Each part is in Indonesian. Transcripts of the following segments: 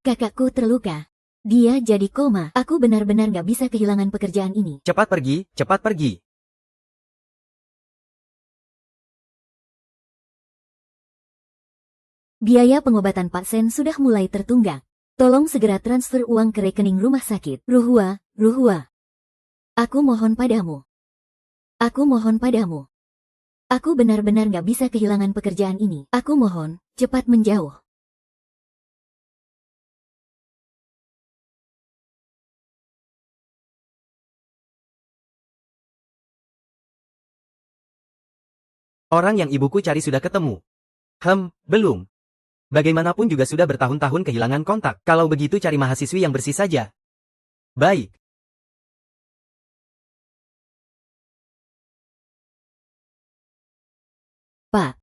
Kakakku terluka. Dia jadi koma. Aku benar-benar gak bisa kehilangan pekerjaan ini. Cepat pergi, cepat pergi. Biaya pengobatan Pak Sen sudah mulai tertunggak. Tolong segera transfer uang ke rekening rumah sakit. Ruhua, Ruhua. Aku mohon padamu. Aku mohon padamu. Aku benar-benar gak bisa kehilangan pekerjaan ini. Aku mohon, cepat menjauh. Orang yang ibuku cari sudah ketemu. Belum. Bagaimanapun juga sudah bertahun-tahun kehilangan kontak. Kalau begitu cari mahasiswi yang bersih saja. Baik. Pak.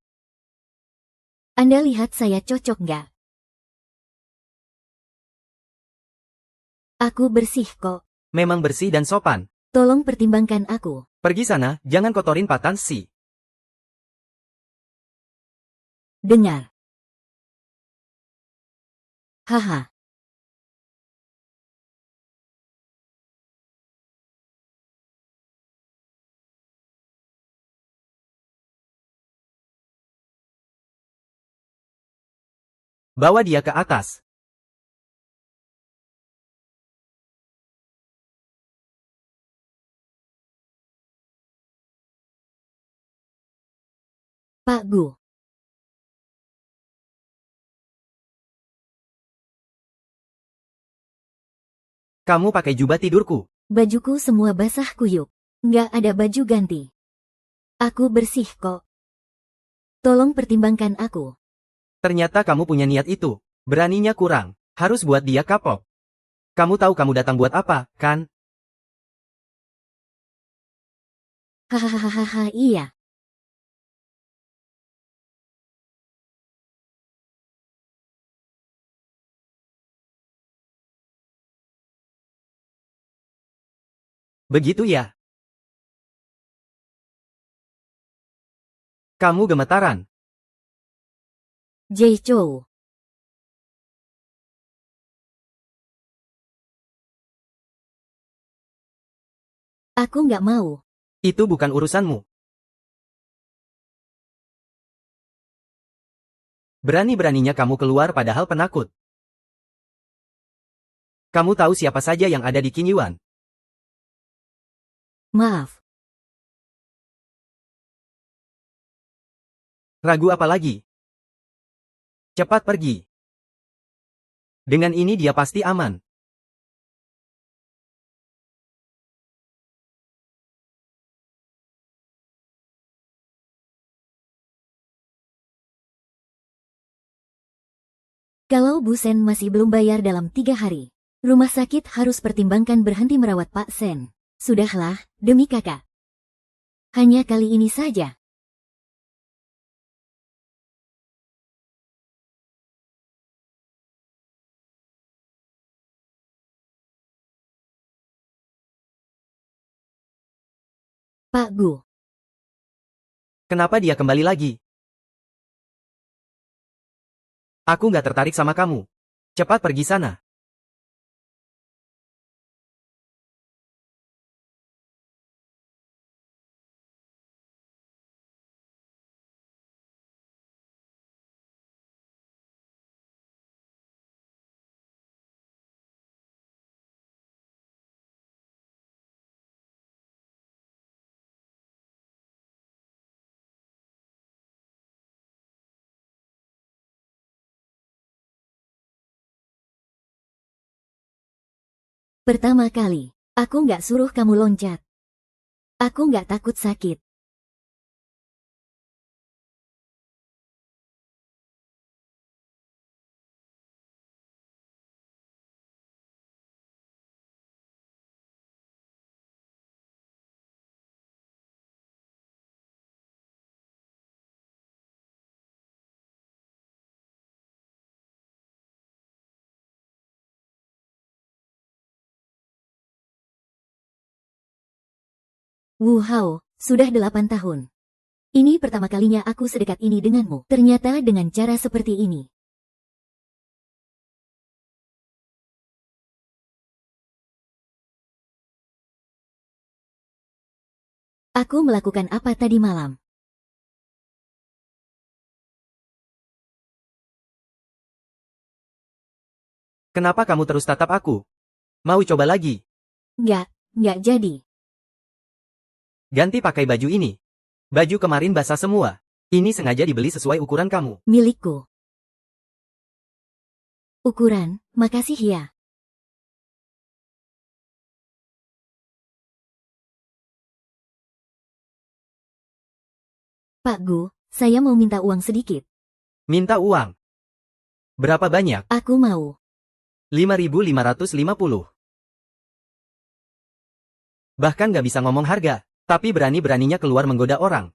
Anda lihat saya cocok nggak? Aku bersih kok. Memang bersih dan sopan. Tolong pertimbangkan aku. Pergi sana, jangan kotorin Pak Tan Si. Dengar. Haha. Bawa dia ke atas. Pak Gu. Kamu pakai jubah tidurku. Bajuku semua basah kuyup. Nggak ada baju ganti. Aku bersih kok. Tolong pertimbangkan aku. Ternyata kamu punya niat itu. Beraninya kurang. Harus buat dia kapok. Kamu tahu kamu datang buat apa, kan? Hahaha, iya. Begitu ya? Kamu gemetaran. Jay Chou. Aku nggak mau. Itu bukan urusanmu. Berani-beraninya kamu keluar padahal penakut. Kamu tahu siapa saja yang ada di Qingyuan? Maaf. Ragu apa lagi? Cepat pergi. Dengan ini dia pasti aman. Kalau Bu Sen masih belum bayar dalam 3 hari, rumah sakit harus pertimbangkan berhenti merawat Pak Sen. Sudahlah, demi kakak. Hanya kali ini saja. Pak Gu. Kenapa dia kembali lagi? Aku nggak tertarik sama kamu. Cepat pergi sana. Pertama kali, aku nggak suruh kamu loncat. Aku nggak takut sakit. Wu Hao, sudah 8 tahun. Ini pertama kalinya aku sedekat ini denganmu. Ternyata dengan cara seperti ini. Aku melakukan apa tadi malam? Kenapa kamu terus tatap aku? Mau coba lagi? Nggak jadi. Ganti pakai baju ini. Baju kemarin basah semua. Ini sengaja dibeli sesuai ukuran kamu. Milikku. Ukuran, makasih ya. Pak Gu, saya mau minta uang sedikit. Minta uang. Berapa banyak? Aku mau. 5.550. Bahkan gak bisa ngomong harga. Tapi berani-beraninya keluar menggoda orang.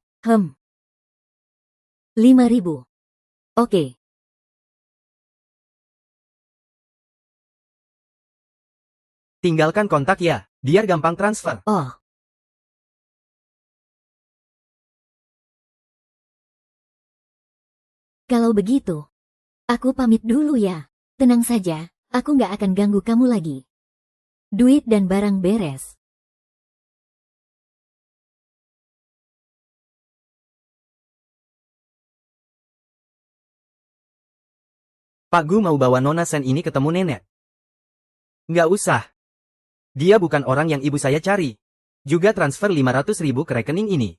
5.000. Oke. Tinggalkan kontak ya, biar gampang transfer. Oh. Kalau begitu, aku pamit dulu ya. Tenang saja, aku nggak akan ganggu kamu lagi. Duit dan barang beres. Pak Gu mau bawa Nona Sen ini ketemu nenek. Nggak usah. Dia bukan orang yang ibu saya cari. Juga transfer 500.000 ke rekening ini.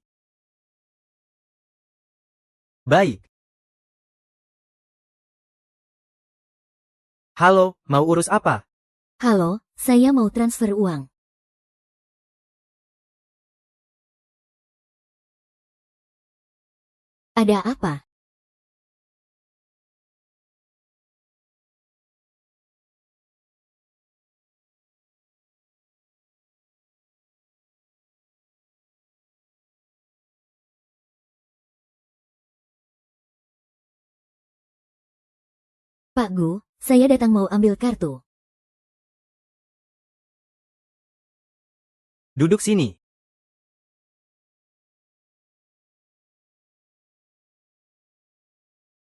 Baik. Halo, mau urus apa? Halo, saya mau transfer uang. Ada apa? Pak Gu, saya datang mau ambil kartu. Duduk sini.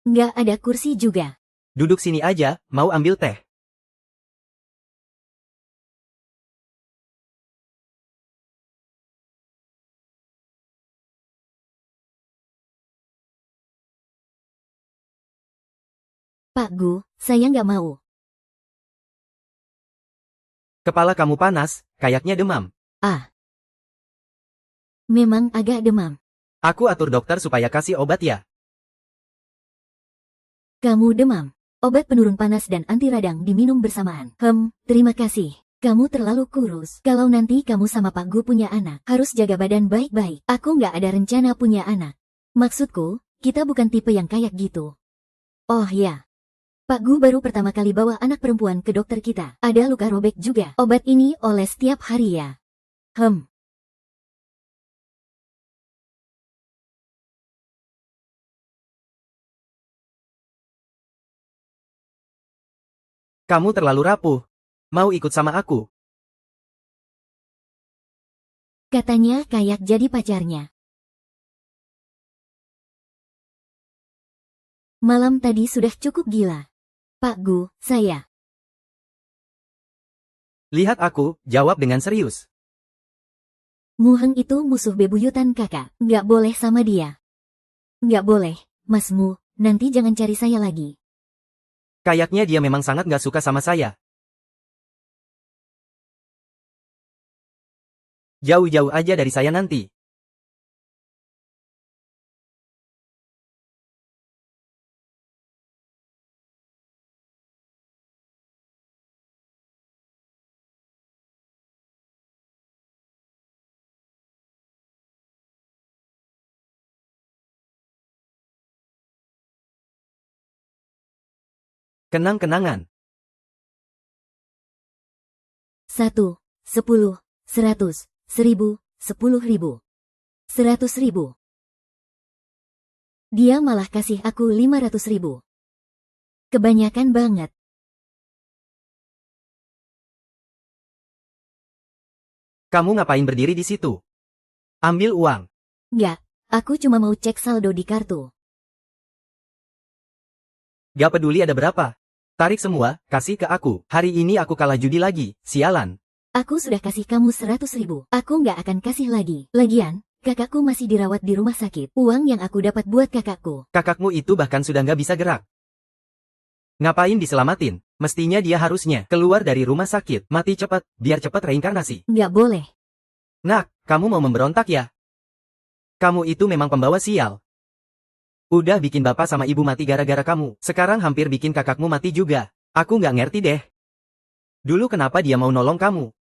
Nggak ada kursi juga. Duduk sini aja, mau ambil teh. Pak Gu, saya nggak mau. Kepala kamu panas, kayaknya demam. Ah. Memang agak demam. Aku atur dokter supaya kasih obat ya. Kamu demam. Obat penurun panas dan anti radang diminum bersamaan. Terima kasih. Kamu terlalu kurus. Kalau nanti kamu sama Pak Gu punya anak, harus jaga badan baik-baik. Aku nggak ada rencana punya anak. Maksudku, kita bukan tipe yang kayak gitu. Oh ya. Pak Gu baru pertama kali bawa anak perempuan ke dokter kita. Ada luka robek juga. Obat ini oles setiap hari ya. Kamu terlalu rapuh. Mau ikut sama aku? Katanya kayak jadi pacarnya. Malam tadi sudah cukup gila. Pak Gu, saya. Lihat aku, jawab dengan serius. Muheng itu musuh bebuyutan kakak. Nggak boleh sama dia. Nggak boleh, Masmu, nanti jangan cari saya lagi. Kayaknya dia memang sangat gak suka sama saya. Jauh-jauh aja dari saya nanti. Kenang-kenangan. 1, 10, 100, 1000, 10.000. 100.000. Dia malah kasih aku 500.000. Kebanyakan banget. Kamu ngapain berdiri di situ? Ambil uang. Nggak, aku cuma mau cek saldo di kartu. Gak peduli ada berapa. Tarik semua, kasih ke aku. Hari ini aku kalah judi lagi, sialan. Aku sudah kasih kamu 100.000. Aku nggak akan kasih lagi. Lagian, Kakakku masih dirawat di rumah sakit. Uang yang aku dapat buat kakakku. Kakakmu itu bahkan sudah nggak bisa gerak. Ngapain diselamatin? Mestinya dia harusnya keluar dari rumah sakit, mati cepat, biar cepat reinkarnasi. Nggak boleh. Nak, kamu mau memberontak ya? Kamu itu memang pembawa sial. Udah bikin bapak sama ibu mati gara-gara kamu. Sekarang hampir bikin kakakmu mati juga. Aku nggak ngerti deh. Dulu kenapa dia mau nolong kamu?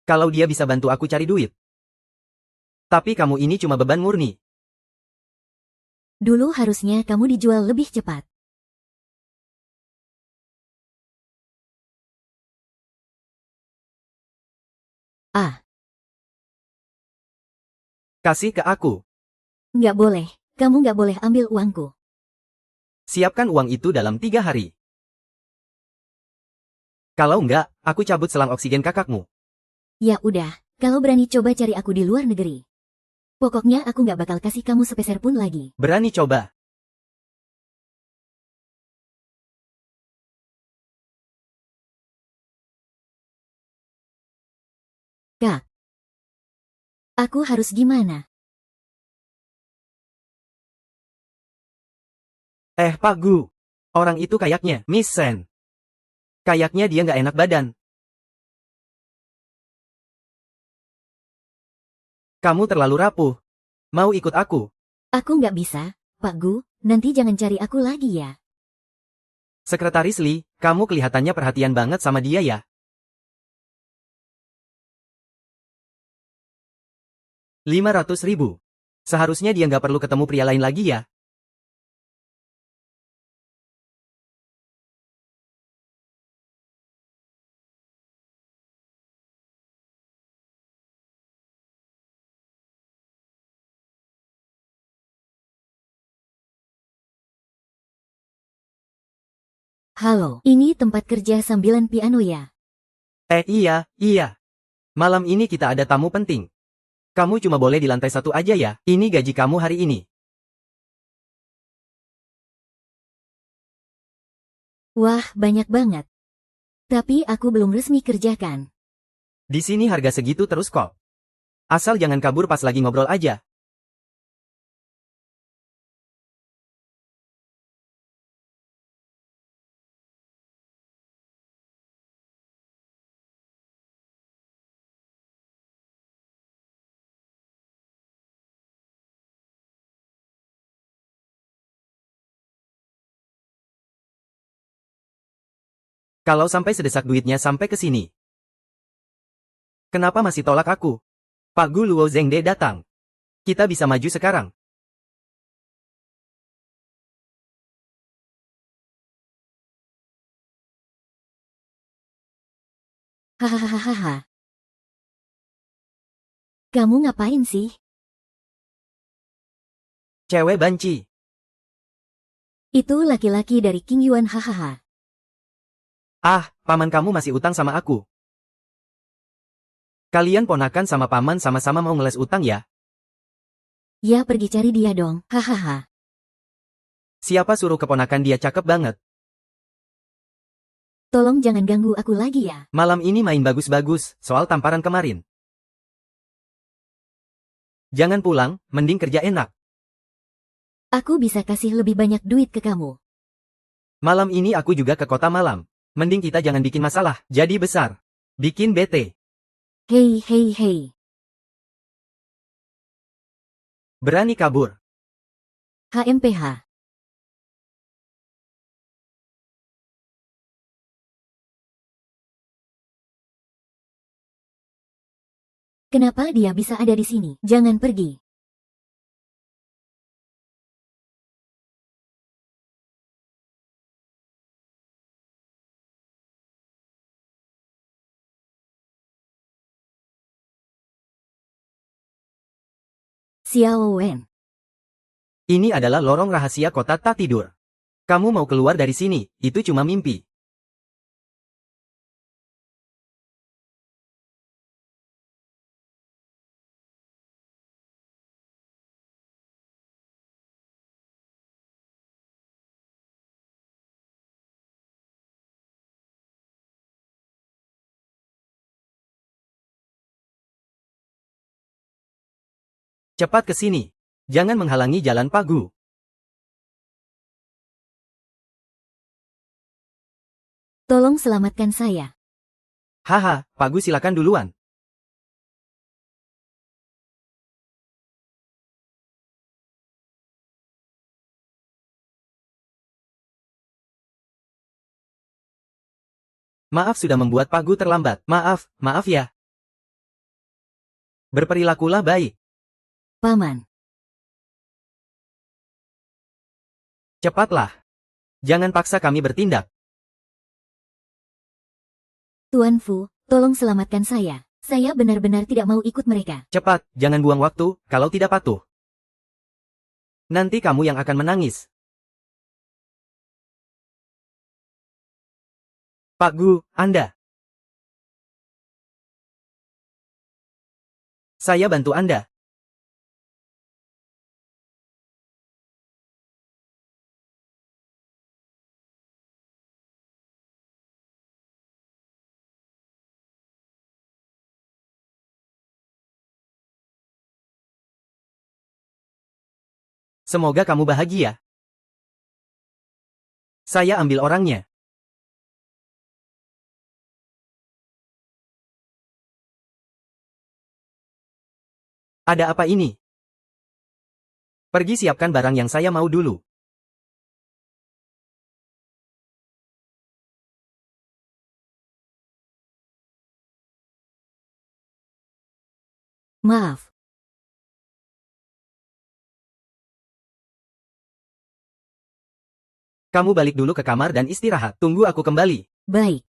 Kalau dia bisa bantu aku cari duit. Tapi kamu ini cuma beban murni. Dulu harusnya kamu dijual lebih cepat. Ah, Kasih ke aku. nggak boleh. Kamu nggak boleh ambil uangku. Siapkan uang itu dalam 3 hari. Kalau enggak, aku cabut selang oksigen kakakmu. Ya udah, kalau berani coba cari aku di luar negeri. Pokoknya aku nggak bakal kasih kamu sepeser pun lagi. Berani coba. Kak, aku harus gimana? Pak Gu. Orang itu kayaknya, Miss Sen. Kayaknya dia nggak enak badan. Kamu terlalu rapuh. Mau ikut aku? Aku nggak bisa, Pak Gu, nanti jangan cari aku lagi ya. Sekretaris Lee, kamu kelihatannya perhatian banget sama dia ya. 500.000. Seharusnya dia nggak perlu ketemu pria lain lagi ya. Halo, ini tempat kerja sambilan piano ya? Iya. Malam ini kita ada tamu penting. Kamu cuma boleh di lantai 1 aja ya. Ini gaji kamu hari ini. Wah, banyak banget. Tapi aku belum resmi kerjakan. Di sini harga segitu terus kok. Asal jangan kabur pas lagi ngobrol aja. Kalau sampai sedesak duitnya sampai ke sini. Kenapa masih tolak aku? Pak Gu Luo Zhengde datang. Kita bisa maju sekarang. Hahaha. Kamu ngapain sih? Cewek banci. Itu laki-laki dari King Yuan hahaha. Paman kamu masih utang sama aku. Kalian ponakan sama paman sama-sama mau ngeles utang ya? Ya pergi cari dia dong, hahaha. Siapa suruh keponakan dia cakep banget? Tolong jangan ganggu aku lagi ya. Malam ini main bagus-bagus, soal tamparan kemarin. Jangan pulang, mending kerja enak. Aku bisa kasih lebih banyak duit ke kamu. Malam ini aku juga ke kota malam. Mending kita jangan bikin masalah, jadi besar. Bikin bete. Hei. Berani kabur. HMPH. Kenapa dia bisa ada di sini? Jangan pergi. Xiao Wen. Ini adalah lorong rahasia kota tak tidur. Kamu mau keluar dari sini, itu cuma mimpi. Cepat ke sini. Jangan menghalangi jalan Pak Gu. Tolong selamatkan saya. Haha, Pak Gu silakan duluan. Maaf sudah membuat Pak Gu terlambat. Maaf ya. Berperilakulah baik. Paman. Cepatlah. Jangan paksa kami bertindak. Tuan Fu, tolong selamatkan saya. Saya benar-benar tidak mau ikut mereka. Cepat, jangan buang waktu, kalau tidak patuh. Nanti kamu yang akan menangis. Pak Gu, Anda. Saya bantu Anda. Semoga kamu bahagia. Saya ambil orangnya. Ada apa ini? Pergi siapkan barang yang saya mau dulu. Maaf. Kamu balik dulu ke kamar dan istirahat. Tunggu aku kembali. Baik.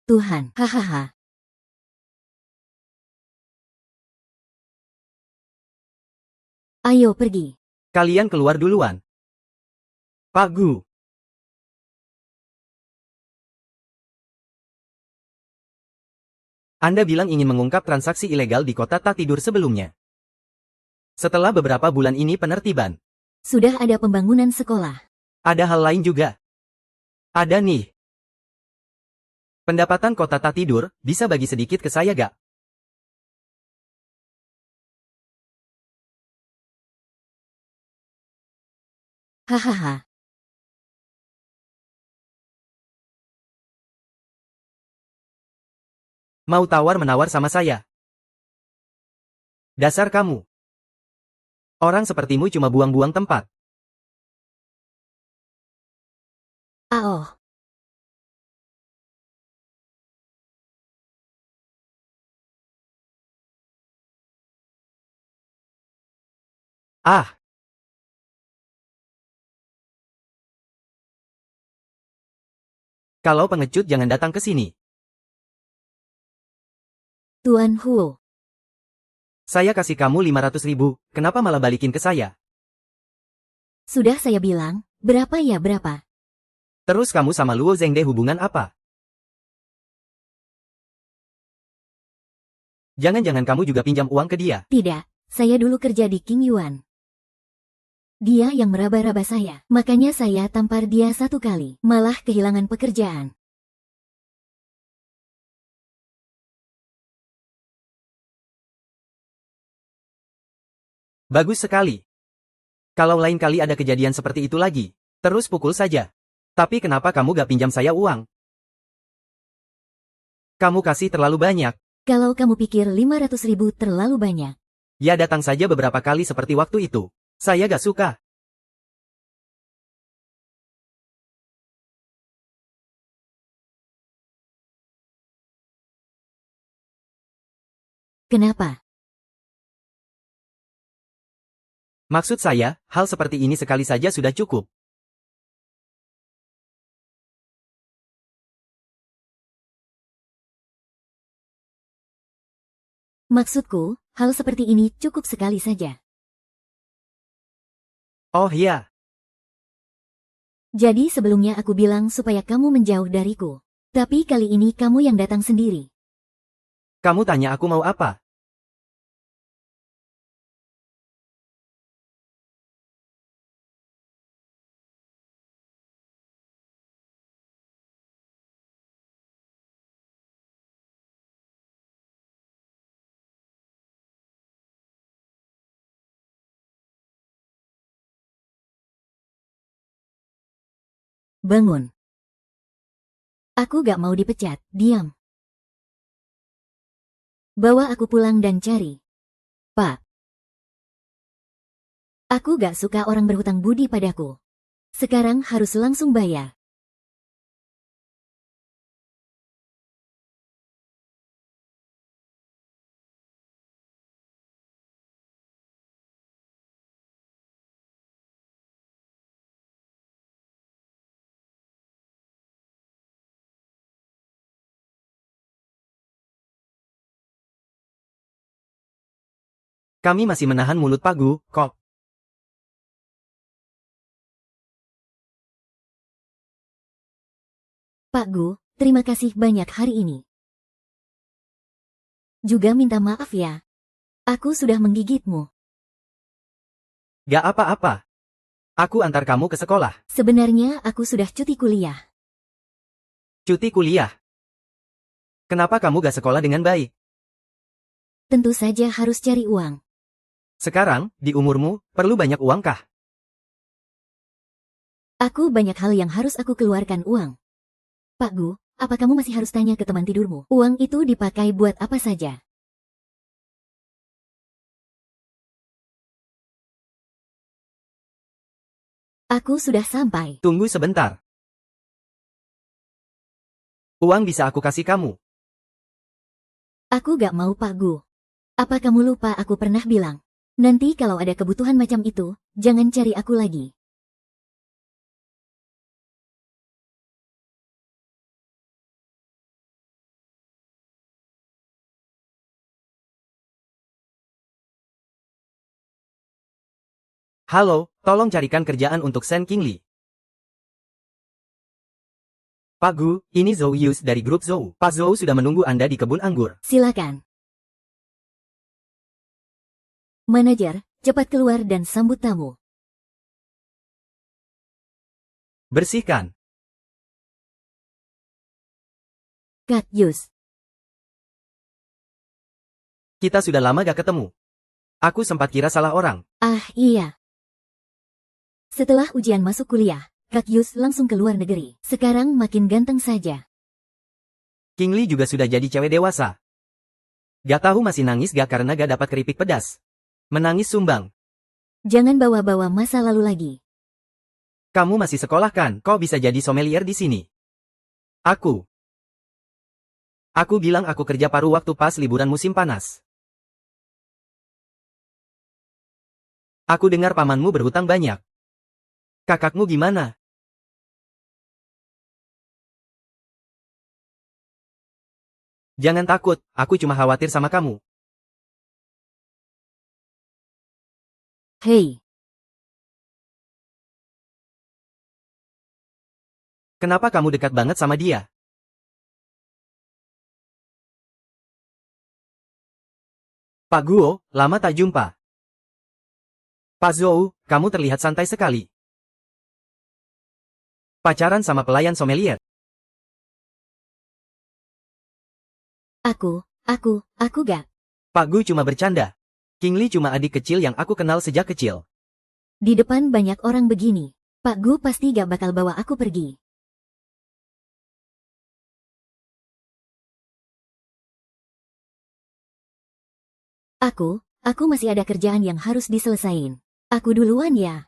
Tuhan, hahaha. Ayo pergi. Kalian keluar duluan. Pak Gu. Anda bilang ingin mengungkap transaksi ilegal di kota tak tidur sebelumnya. Setelah beberapa bulan ini penertiban. Sudah ada pembangunan sekolah. Ada hal lain juga. Ada nih. Pendapatan kota tak tidur, bisa bagi sedikit ke saya gak? Hahaha. Mau tawar-menawar sama saya? Dasar kamu. Orang sepertimu cuma buang-buang tempat. Oh. Ah, kalau pengecut jangan datang ke sini. Tuan Hu. Saya kasih kamu 500.000, kenapa malah balikin ke saya? Sudah saya bilang, berapa ya berapa? Terus kamu sama Luo Zhengde hubungan apa? Jangan-jangan kamu juga pinjam uang ke dia? Tidak, saya dulu kerja di King Yuan. Dia yang meraba-raba saya, makanya saya tampar dia satu kali, malah kehilangan pekerjaan. Bagus sekali. Kalau lain kali ada kejadian seperti itu lagi, terus pukul saja. Tapi kenapa kamu gak pinjam saya uang? Kamu kasih terlalu banyak. Kalau kamu pikir 500.000 terlalu banyak. Ya datang saja beberapa kali seperti waktu itu. Saya gak suka. Kenapa? Maksud saya, hal seperti ini sekali saja sudah cukup. Maksudku, hal seperti ini cukup sekali saja. Oh iya, Jadi sebelumnya aku bilang supaya kamu menjauh dariku. Tapi kali ini kamu yang datang sendiri. kamu tanya aku mau apa? bangun. Aku gak mau dipecat, diam. Bawa aku pulang dan cari. Pak. Aku gak suka orang berhutang budi padaku. Sekarang harus langsung bayar. Kami masih menahan mulut Pak Gu, kok. Pak Gu, terima kasih banyak hari ini. Juga minta maaf ya. Aku sudah menggigitmu. Gak apa-apa. Aku antar kamu ke sekolah. Sebenarnya aku sudah cuti kuliah. Cuti kuliah. Kenapa kamu gak sekolah dengan baik? Tentu saja harus cari uang. Sekarang, di umurmu, perlu banyak uang kah? Aku banyak hal yang harus aku keluarkan uang. Pak Gu, apa kamu masih harus tanya ke teman tidurmu? Uang itu dipakai buat apa saja? Aku sudah sampai. Tunggu sebentar. Uang bisa aku kasih kamu. Aku gak mau Pak Gu. Apa kamu lupa aku pernah bilang? Nanti kalau ada kebutuhan macam itu, jangan cari aku lagi. Halo, tolong carikan kerjaan untuk Sen Kingli. Pak Gu, ini Zhou Yus dari grup Zhou. Pak Zhou sudah menunggu Anda di kebun anggur. Silakan. Manajer, cepat keluar dan sambut tamu. Bersihkan. Kak Yus. Kita sudah lama gak ketemu. Aku sempat kira salah orang. Ah, iya. Setelah ujian masuk kuliah, Kak Yus langsung ke luar negeri. Sekarang makin ganteng saja. Kingli juga sudah jadi cewek dewasa. Gak tahu masih nangis gak karena gak dapat keripik pedas. Menangis sumbang. Jangan bawa-bawa masa lalu lagi. Kamu masih sekolah kan? Kok bisa jadi sommelier di sini? Aku bilang aku kerja paruh waktu pas liburan musim panas. Aku dengar pamanmu berhutang banyak. Kakakmu gimana? Jangan takut, aku cuma khawatir sama kamu. Hei, Kenapa kamu dekat banget sama dia? Pak Guo, lama tak jumpa. Pak Zhou, kamu terlihat santai sekali. Pacaran sama pelayan sommelier. aku gak. Pak Gu cuma bercanda. Kingli cuma adik kecil yang aku kenal sejak kecil. Di depan banyak orang begini. Pak Gu pasti gak bakal bawa aku pergi. Aku masih ada kerjaan yang harus diselesain. Aku duluan ya.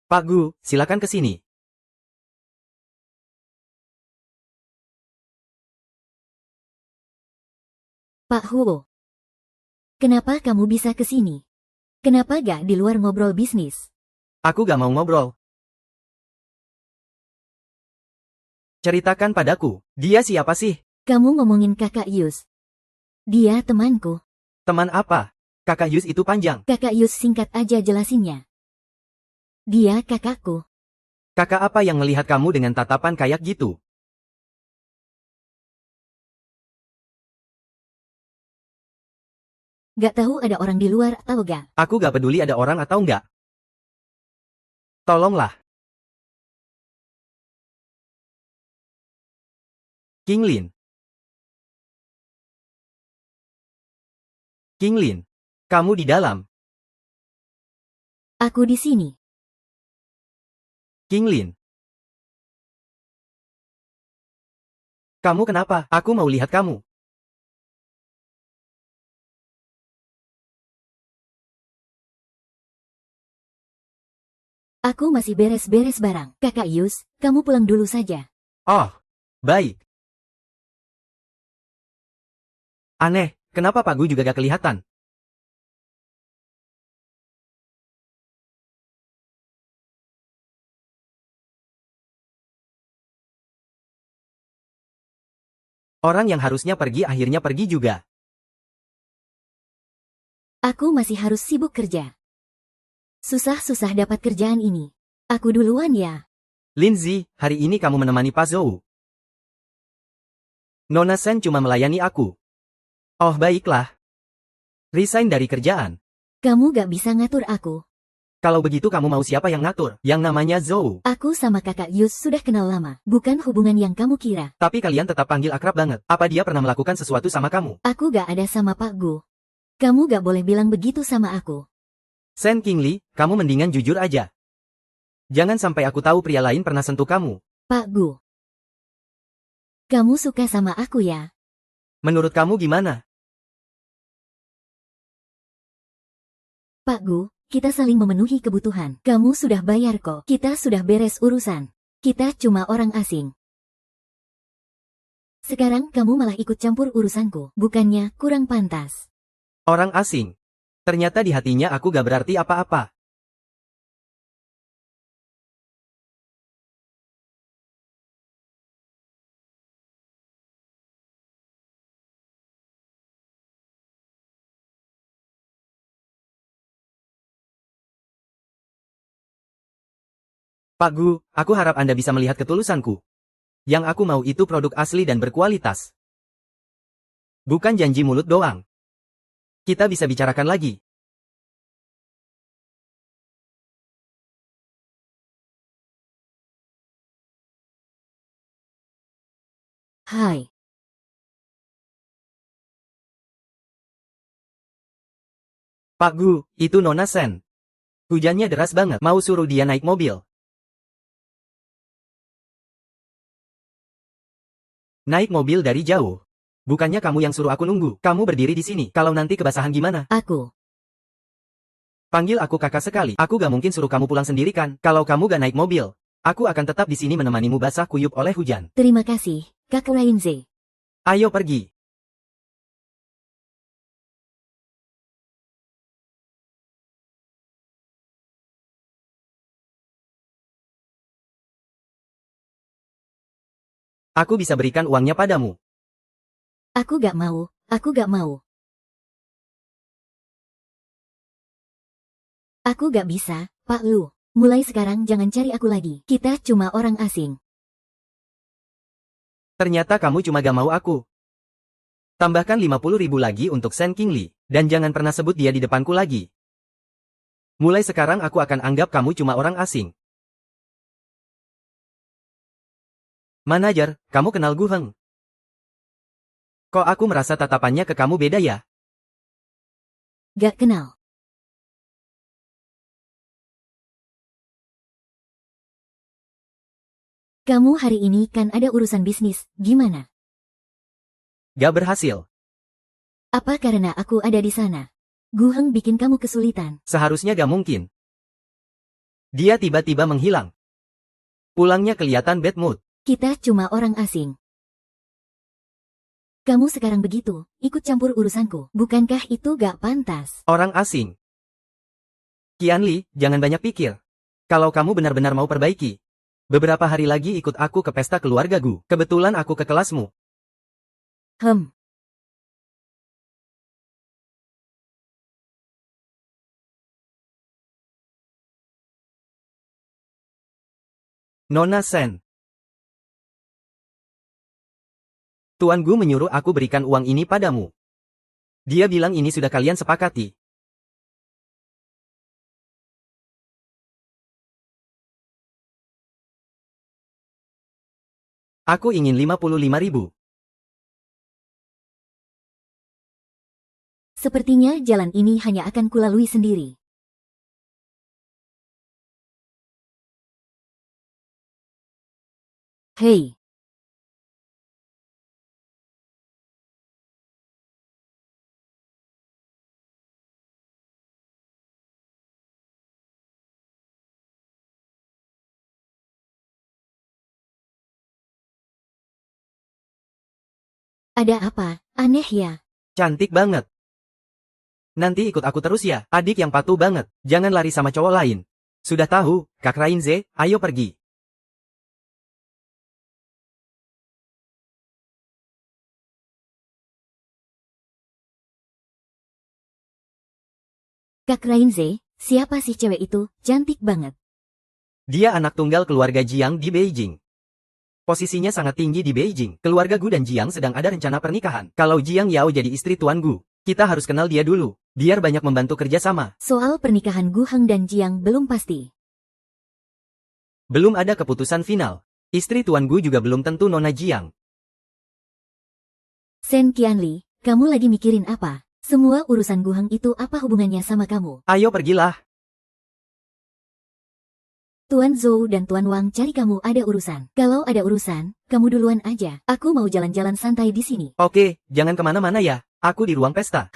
Pak Gu, silakan ke sini. Pak Huo. Kenapa kamu bisa ke sini? Kenapa gak di luar ngobrol bisnis? Aku gak mau ngobrol. Ceritakan padaku, dia siapa sih? Kamu ngomongin kakak Yus. Dia temanku. Teman apa? Kakak Yus itu panjang. Kakak Yus singkat aja jelasinnya. Dia kakakku. Kakak apa yang melihat kamu dengan tatapan kayak gitu? Gak tahu ada orang di luar atau gak. Aku gak peduli ada orang atau enggak. Tolonglah. Kinglin. Kinglin. Kamu di dalam. Aku di sini. King Lin. Kamu kenapa? Aku mau lihat kamu. Aku masih beres-beres barang. Kakak Yus, kamu pulang dulu saja. Oh, baik. Aneh, kenapa Pak Gu juga gak kelihatan? Orang yang harusnya pergi akhirnya pergi juga. Aku masih harus sibuk kerja. Susah-susah dapat kerjaan ini. Aku duluan ya. Lindsay, hari ini kamu menemani Pak Zhou. Nona Sen cuma melayani aku. Oh baiklah. Resign dari kerjaan. Kamu gak bisa ngatur aku. Kalau begitu kamu mau siapa yang ngatur? Yang namanya Zhou. Aku sama kakak Yus sudah kenal lama. Bukan hubungan yang kamu kira. Tapi kalian tetap panggil akrab banget. Apa dia pernah melakukan sesuatu sama kamu? Aku gak ada sama Pak Gu. Kamu gak boleh bilang begitu sama aku. Sen Kingli, kamu mendingan jujur aja. Jangan sampai aku tahu pria lain pernah sentuh kamu. Pak Gu. Kamu suka sama aku ya? Menurut kamu gimana? Pak Gu, kita saling memenuhi kebutuhan. Kamu sudah bayar kok. Kita sudah beres urusan. Kita cuma orang asing. Sekarang kamu malah ikut campur urusanku. Bukannya kurang pantas. Orang asing. Ternyata di hatinya aku gak berarti apa-apa. Pak Gu, aku harap Anda bisa melihat ketulusanku. Yang aku mau itu produk asli dan berkualitas. Bukan janji mulut doang. Kita bisa bicarakan lagi. Hai. Pak Gu, itu Nona Sen. Hujannya deras banget, mau suruh dia naik mobil. Naik mobil dari jauh. Bukannya kamu yang suruh aku nunggu. Kamu berdiri di sini. Kalau nanti kebasahan gimana? Aku. Panggil aku kakak sekali. Aku gak mungkin suruh kamu pulang sendiri kan? Kalau kamu gak naik mobil, aku akan tetap di sini menemanimu basah kuyup oleh hujan. Terima kasih, Kak Rainze. Ayo pergi. Aku bisa berikan uangnya padamu. Aku gak mau. Aku gak mau. Aku gak bisa, Pak Lu. Mulai sekarang jangan cari aku lagi. Kita cuma orang asing. Ternyata kamu cuma gak mau aku. Tambahkan 50.000 lagi untuk Sen Kingli. Dan jangan pernah sebut dia di depanku lagi. Mulai sekarang aku akan anggap kamu cuma orang asing. Manajer, kamu kenal Gu Heng? Kok aku merasa tatapannya ke kamu beda ya? Gak kenal. Kamu hari ini kan ada urusan bisnis, gimana? Gak berhasil. Apa karena aku ada di sana? Gu Heng bikin kamu kesulitan. Seharusnya gak mungkin. Dia tiba-tiba menghilang. Pulangnya kelihatan bad mood. Kita cuma orang asing. Kamu sekarang begitu, ikut campur urusanku. Bukankah itu gak pantas? Orang asing. Qianli, jangan banyak pikir. Kalau kamu benar-benar mau perbaiki. Beberapa hari lagi ikut aku ke pesta keluarga Gu. Kebetulan aku ke kelasmu. Nona Sen. Tuan Gu menyuruh aku berikan uang ini padamu. Dia bilang ini sudah kalian sepakati. Aku ingin 55.000. Sepertinya jalan ini hanya akan kulalui sendiri. Hei, ada apa? Aneh ya. Cantik banget. Nanti ikut aku terus ya, adik yang patuh banget. Jangan lari sama cowok lain. Sudah tahu, Kak Rainze, ayo pergi. Kak Rainze, siapa sih cewek itu? Cantik banget. Dia anak tunggal keluarga Jiang di Beijing. Posisinya sangat tinggi di Beijing. Keluarga Gu dan Jiang sedang ada rencana pernikahan. Kalau Jiang Yao jadi istri Tuan Gu, kita harus kenal dia dulu. Biar banyak membantu kerjasama. Soal pernikahan Gu Heng dan Jiang belum pasti. Belum ada keputusan final. Istri Tuan Gu juga belum tentu Nona Jiang. Sen Qianli, kamu lagi mikirin apa? Semua urusan Gu Heng itu apa hubungannya sama kamu? Ayo pergilah. Tuan Zhou dan Tuan Wang cari kamu ada urusan. Kalau ada urusan, kamu duluan aja. Aku mau jalan-jalan santai di sini. Oke, jangan kemana-mana ya. Aku di ruang pesta.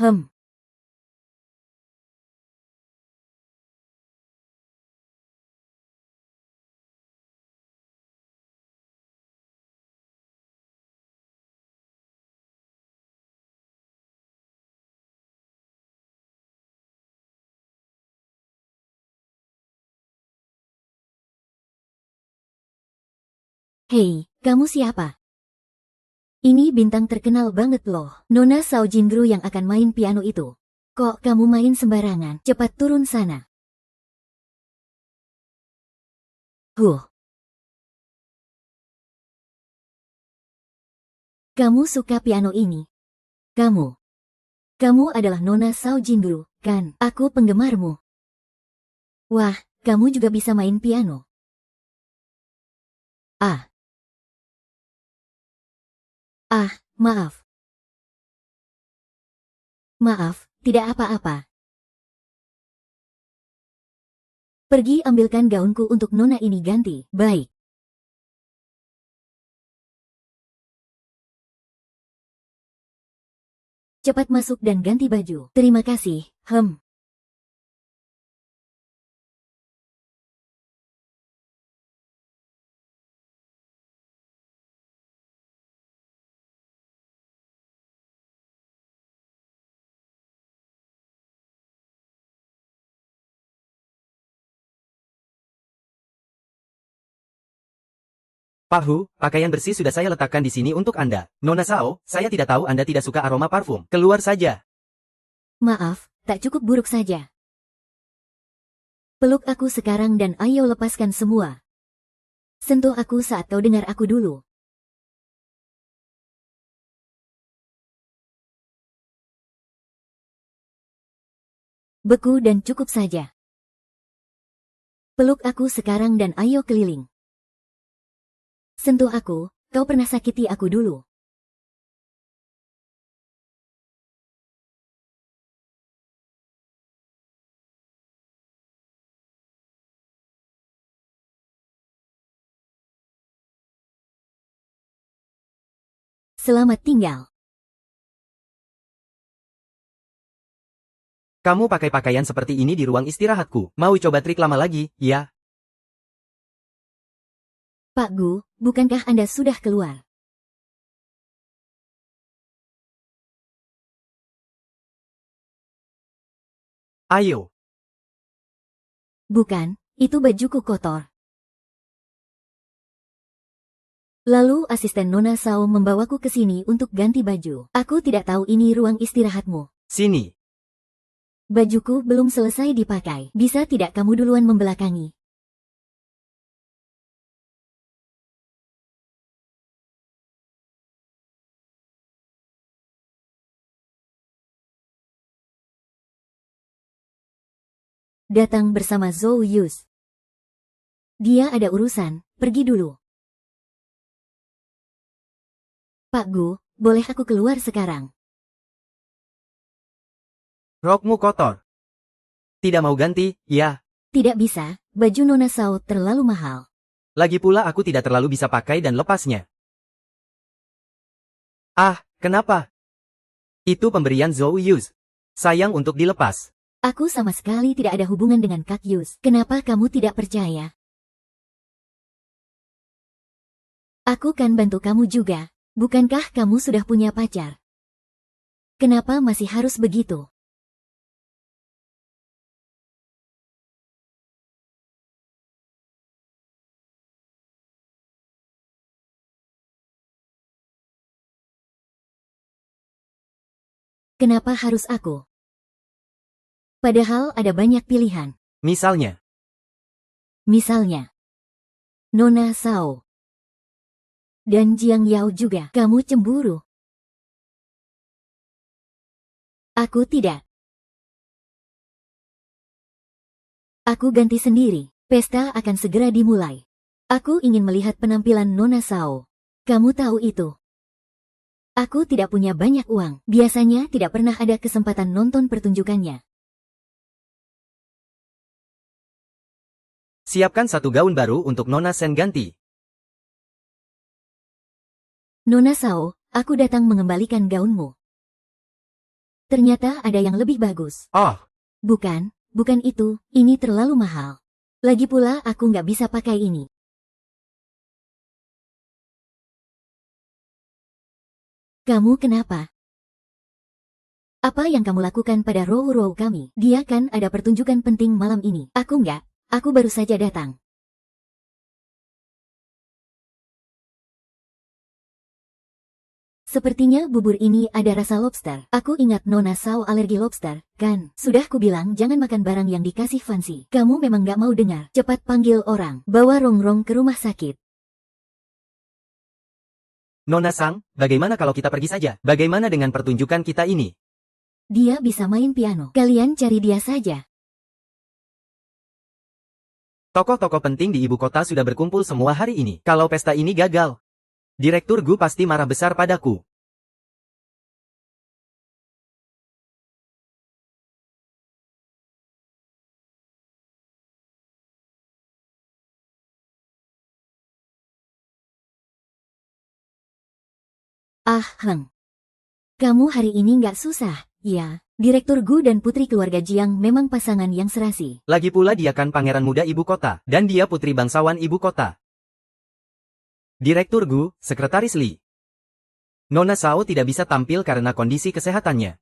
Hei, kamu siapa? Ini bintang terkenal banget loh. Nona Sao Jingru yang akan main piano itu. Kok kamu main sembarangan? Cepat turun sana. Kamu suka piano ini? Kamu adalah Nona Sao Jingru, kan? Aku penggemarmu. Wah, kamu juga bisa main piano. Maaf. Maaf, tidak apa-apa. Pergi ambilkan gaunku untuk Nona ini ganti. Baik. Cepat masuk dan ganti baju. Terima kasih, Pak Hu, pakaian bersih sudah saya letakkan di sini untuk Anda. Nona Sao, saya tidak tahu Anda tidak suka aroma parfum. Keluar saja. Maaf, tak cukup buruk saja. Peluk aku sekarang dan ayo lepaskan semua. Sentuh aku saat kau dengar aku dulu. Beku dan cukup saja. Peluk aku sekarang dan ayo keliling. Sentuh aku, kau pernah sakiti aku dulu. Selamat tinggal. Kamu pakai pakaian seperti ini di ruang istirahatku. Mau coba trik lama lagi, ya? Pak Gu, bukankah Anda sudah keluar? Ayo. Bukan, itu bajuku kotor. Lalu asisten Nona Sao membawaku ke sini untuk ganti baju. Aku tidak tahu ini ruang istirahatmu. Sini. Bajuku belum selesai dipakai. Bisa tidak kamu duluan membelakangi? Datang bersama Zhou Yus. Dia ada urusan, pergi dulu. Pak Gu, boleh aku keluar sekarang? Rokmu kotor. Tidak mau ganti, ya? Tidak bisa, baju Nona Sao terlalu mahal. Lagi pula aku tidak terlalu bisa pakai dan lepasnya. Ah, kenapa? Itu pemberian Zhou Yuz. Sayang untuk dilepas. Aku sama sekali tidak ada hubungan dengan Kak Yus. Kenapa kamu tidak percaya? Aku kan bantu kamu juga. Bukankah kamu sudah punya pacar? Kenapa masih harus begitu? Kenapa harus aku? Padahal ada banyak pilihan. Misalnya, Misalnya, Nona Sao. Dan Jiang Yao juga. Kamu cemburu. Aku tidak. Aku ganti sendiri. Pesta akan segera dimulai. Aku ingin melihat penampilan Nona Sao. Kamu tahu itu. Aku tidak punya banyak uang. Biasanya tidak pernah ada kesempatan nonton pertunjukannya. siapkan satu gaun baru untuk Nona Sen ganti. Nona Sao, aku datang mengembalikan gaunmu. Ternyata ada yang lebih bagus. Oh, Bukan itu, ini terlalu mahal. Lagi pula aku nggak bisa pakai ini. Kamu kenapa? Apa yang kamu lakukan pada row-row kami? Dia kan ada pertunjukan penting malam ini. Aku nggak, aku baru saja datang. Sepertinya bubur ini ada rasa lobster. Aku ingat Nona Sao alergi lobster, kan? Sudah kubilang jangan makan barang yang dikasih Fancy. Kamu memang nggak mau dengar. Cepat panggil orang. Bawa Rongrong ke rumah sakit. Nona Sang, bagaimana kalau kita pergi saja? Bagaimana dengan pertunjukan kita ini? Dia bisa main piano. Kalian cari dia saja. Tokoh-tokoh penting di ibu kota sudah berkumpul semua hari ini. Kalau pesta ini gagal, Direktur Gu pasti marah besar padaku. Kamu hari ini nggak susah, ya. Direktur Gu dan putri keluarga Jiang memang pasangan yang serasi. Lagi pula dia kan pangeran muda ibu kota, dan dia putri bangsawan ibu kota. Direktur Gu, Sekretaris Li. Nona Sao tidak bisa tampil karena kondisi kesehatannya.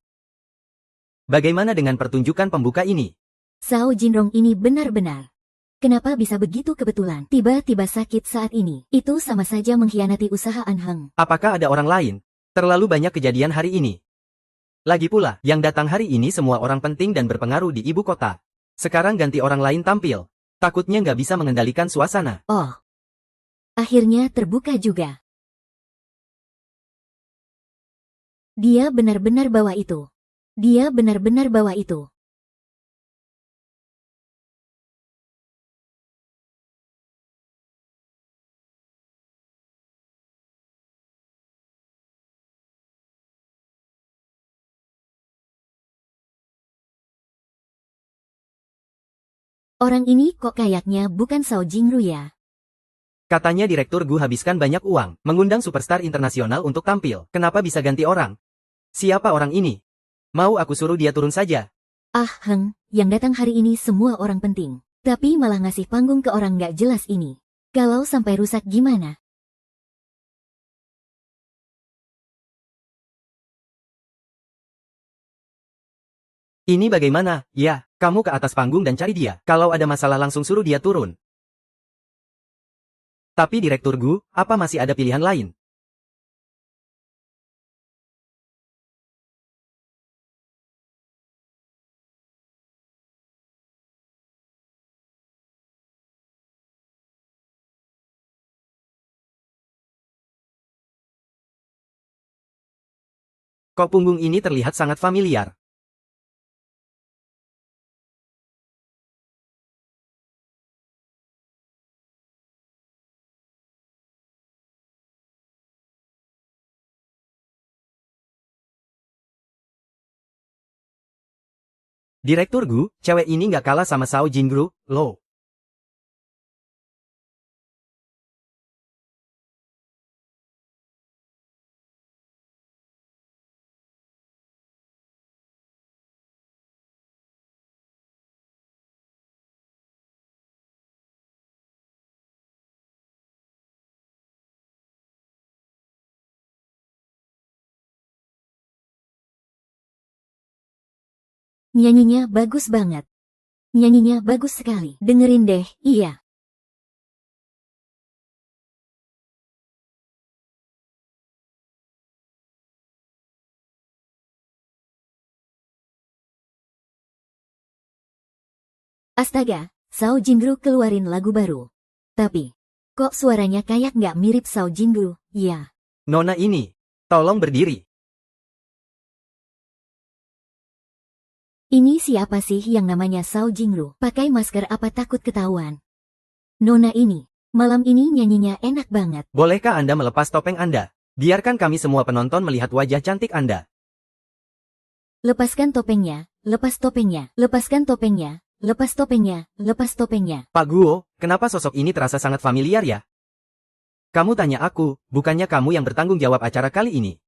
Bagaimana dengan pertunjukan pembuka ini? Sao Jinrong ini benar-benar. Kenapa bisa begitu kebetulan? Tiba-tiba sakit saat ini. Itu sama saja mengkhianati usaha An Heng. Apakah ada orang lain? Terlalu banyak kejadian hari ini. Lagi pula, yang datang hari ini semua orang penting dan berpengaruh di ibu kota. Sekarang ganti orang lain tampil. Takutnya nggak bisa mengendalikan suasana. Oh. Akhirnya terbuka juga. Dia benar-benar bawa itu. Dia benar-benar bawa itu. Orang ini kok kayaknya bukan Sao Jingru ya? Katanya Direktur Gu habiskan banyak uang, mengundang superstar internasional untuk tampil. Kenapa bisa ganti orang? Siapa orang ini? Mau aku suruh dia turun saja? Yang datang hari ini semua orang penting. Tapi malah ngasih panggung ke orang nggak jelas ini. Kalau sampai rusak gimana? Ini bagaimana? Ya, kamu ke atas panggung dan cari dia. Kalau ada masalah langsung suruh dia turun. Tapi Direktur Gu, apa masih ada pilihan lain? Kok punggung ini terlihat sangat familiar? Direktur Gu, cewek ini nggak kalah sama Sao Jingru, loh. Nyanyinya bagus banget. Nyanyinya bagus sekali. Dengerin deh, iya. Astaga, Sao Jingru keluarin lagu baru. Tapi, kok suaranya kayak nggak mirip Sao Jingru, ya? Nona ini, tolong berdiri. Ini siapa sih yang namanya Sao Jingru? Pakai masker apa takut ketahuan? Nona ini, malam ini nyanyinya enak banget. Bolehkah Anda melepas topeng Anda? Biarkan kami semua penonton melihat wajah cantik Anda. Lepaskan topengnya, lepas topengnya, lepaskan topengnya, lepas topengnya, lepas topengnya. Pak Guo, kenapa sosok ini terasa sangat familiar ya? Kamu tanya aku, bukannya kamu yang bertanggung jawab acara kali ini?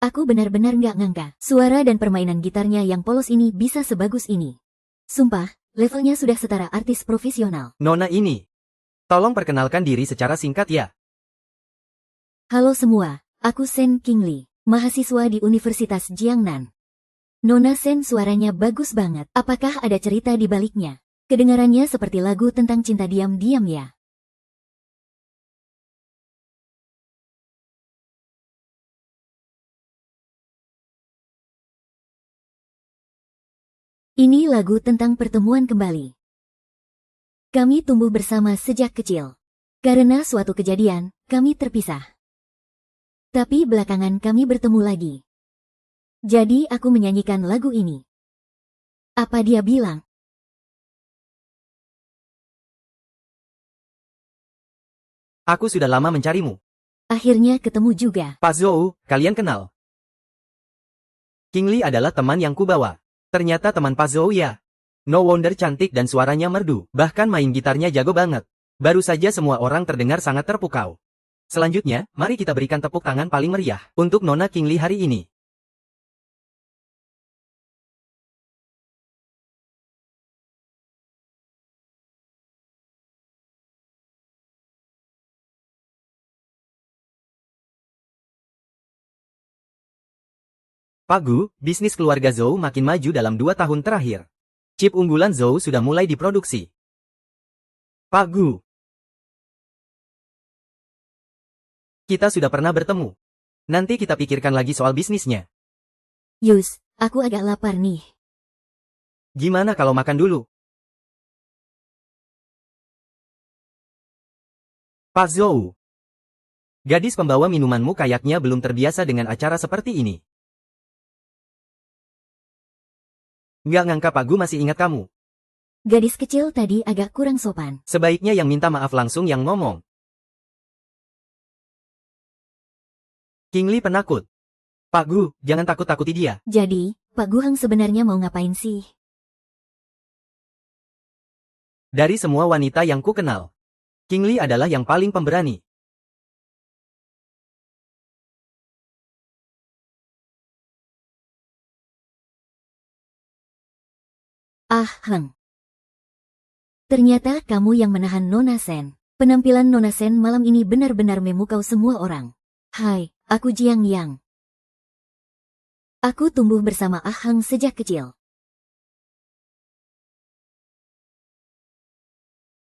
Aku benar-benar nggak ngangka, suara dan permainan gitarnya yang polos ini bisa sebagus ini. Sumpah, levelnya sudah setara artis profesional. Nona ini, tolong perkenalkan diri secara singkat ya. Halo semua, aku Sen Qingli, mahasiswa di Universitas Jiangnan. Nona Sen suaranya bagus banget. Apakah ada cerita di baliknya? Kedengarannya seperti lagu tentang cinta diam-diam ya. Ini lagu tentang pertemuan kembali. Kami tumbuh bersama sejak kecil. Karena suatu kejadian, kami terpisah. Tapi belakangan kami bertemu lagi. Jadi aku menyanyikan lagu ini. Apa dia bilang? Aku sudah lama mencarimu. Akhirnya ketemu juga. Pak Zhou, kalian kenal? Qingli adalah teman yang kubawa. Ternyata teman Pak Zhou ya. No wonder cantik dan suaranya merdu. Bahkan main gitarnya jago banget. Baru saja semua orang terdengar sangat terpukau. Selanjutnya, mari kita berikan tepuk tangan paling meriah untuk Nona Qingli hari ini. Pak Gu, bisnis keluarga Zhou makin maju dalam 2 tahun terakhir. Chip unggulan Zhou sudah mulai diproduksi. Pak Gu, kita sudah pernah bertemu. Nanti kita pikirkan lagi soal bisnisnya. Yus, aku agak lapar nih. Gimana kalau makan dulu? Pak Zhou, gadis pembawa minumanmu kayaknya belum terbiasa dengan acara seperti ini. Nggak ngangka Pak Gu masih ingat kamu. Gadis kecil tadi agak kurang sopan. Sebaiknya yang minta maaf langsung yang ngomong. Qingli penakut. Pak Gu, jangan takut-takuti dia. Jadi, Pak Guhang sebenarnya mau ngapain sih? Dari semua wanita yang ku kenal, Qingli adalah yang paling pemberani. Ah, ternyata kamu yang menahan Nona Sen. Penampilan Nona Sen malam ini benar-benar memukau semua orang. Hai, aku Jiang Yang. Aku tumbuh bersama Ah Hang sejak kecil.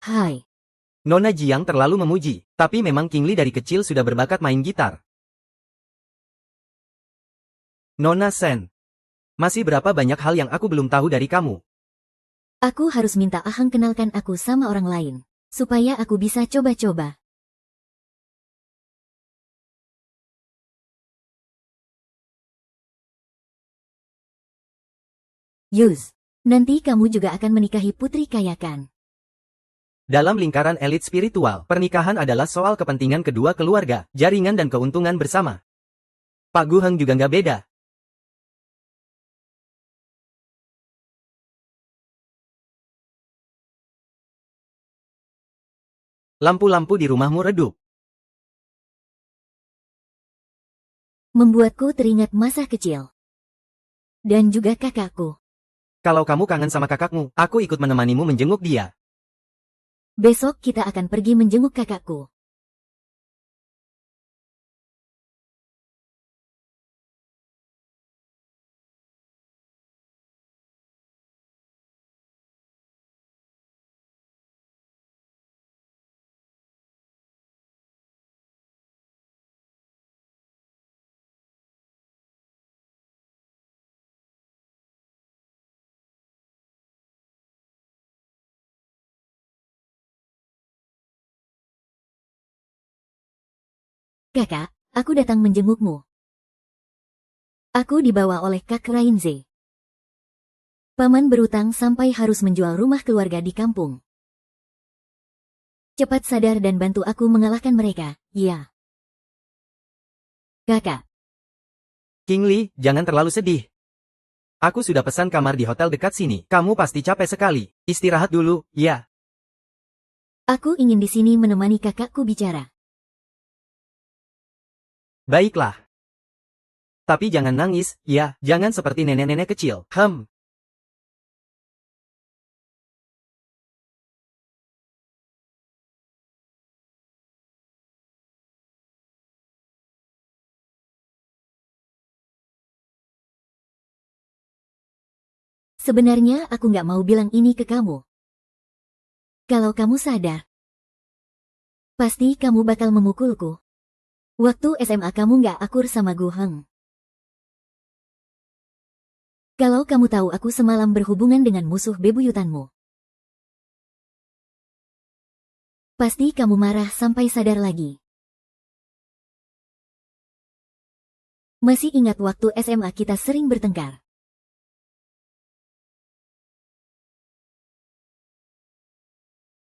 Hai. Nona Jiang terlalu memuji, tapi memang Qingli dari kecil sudah berbakat main gitar. Nona Sen, masih berapa banyak hal yang aku belum tahu dari kamu? Aku harus minta Ahang kenalkan aku sama orang lain, supaya aku bisa coba-coba. Yus, nanti kamu juga akan menikahi Putri Kayakan. Dalam lingkaran elit spiritual, pernikahan adalah soal kepentingan kedua keluarga, jaringan dan keuntungan bersama. Pak Gu Heng juga nggak beda. Lampu-lampu di rumahmu redup. Membuatku teringat masa kecil. Dan juga kakakku. Kalau kamu kangen sama kakakmu, aku ikut menemanimu menjenguk dia. Besok kita akan pergi menjenguk kakakku. Kakak, aku datang menjengukmu. Aku dibawa oleh Kak Rainze. Paman berutang sampai harus menjual rumah keluarga di kampung. Cepat sadar dan bantu aku mengalahkan mereka, ya. Kakak. King Lee, jangan terlalu sedih. Aku sudah pesan kamar di hotel dekat sini. Kamu pasti capek sekali. Istirahat dulu, ya. Aku ingin di sini menemani kakakku bicara. Baiklah. Tapi jangan nangis, ya. Jangan seperti nenek-nenek kecil. Sebenarnya aku nggak mau bilang ini ke kamu. Kalau kamu sadar, pasti kamu bakal memukulku. Waktu SMA kamu nggak akur sama Gu Heng. Kalau kamu tahu aku semalam berhubungan dengan musuh bebuyutanmu, pasti kamu marah sampai sadar lagi. Masih ingat waktu SMA kita sering bertengkar?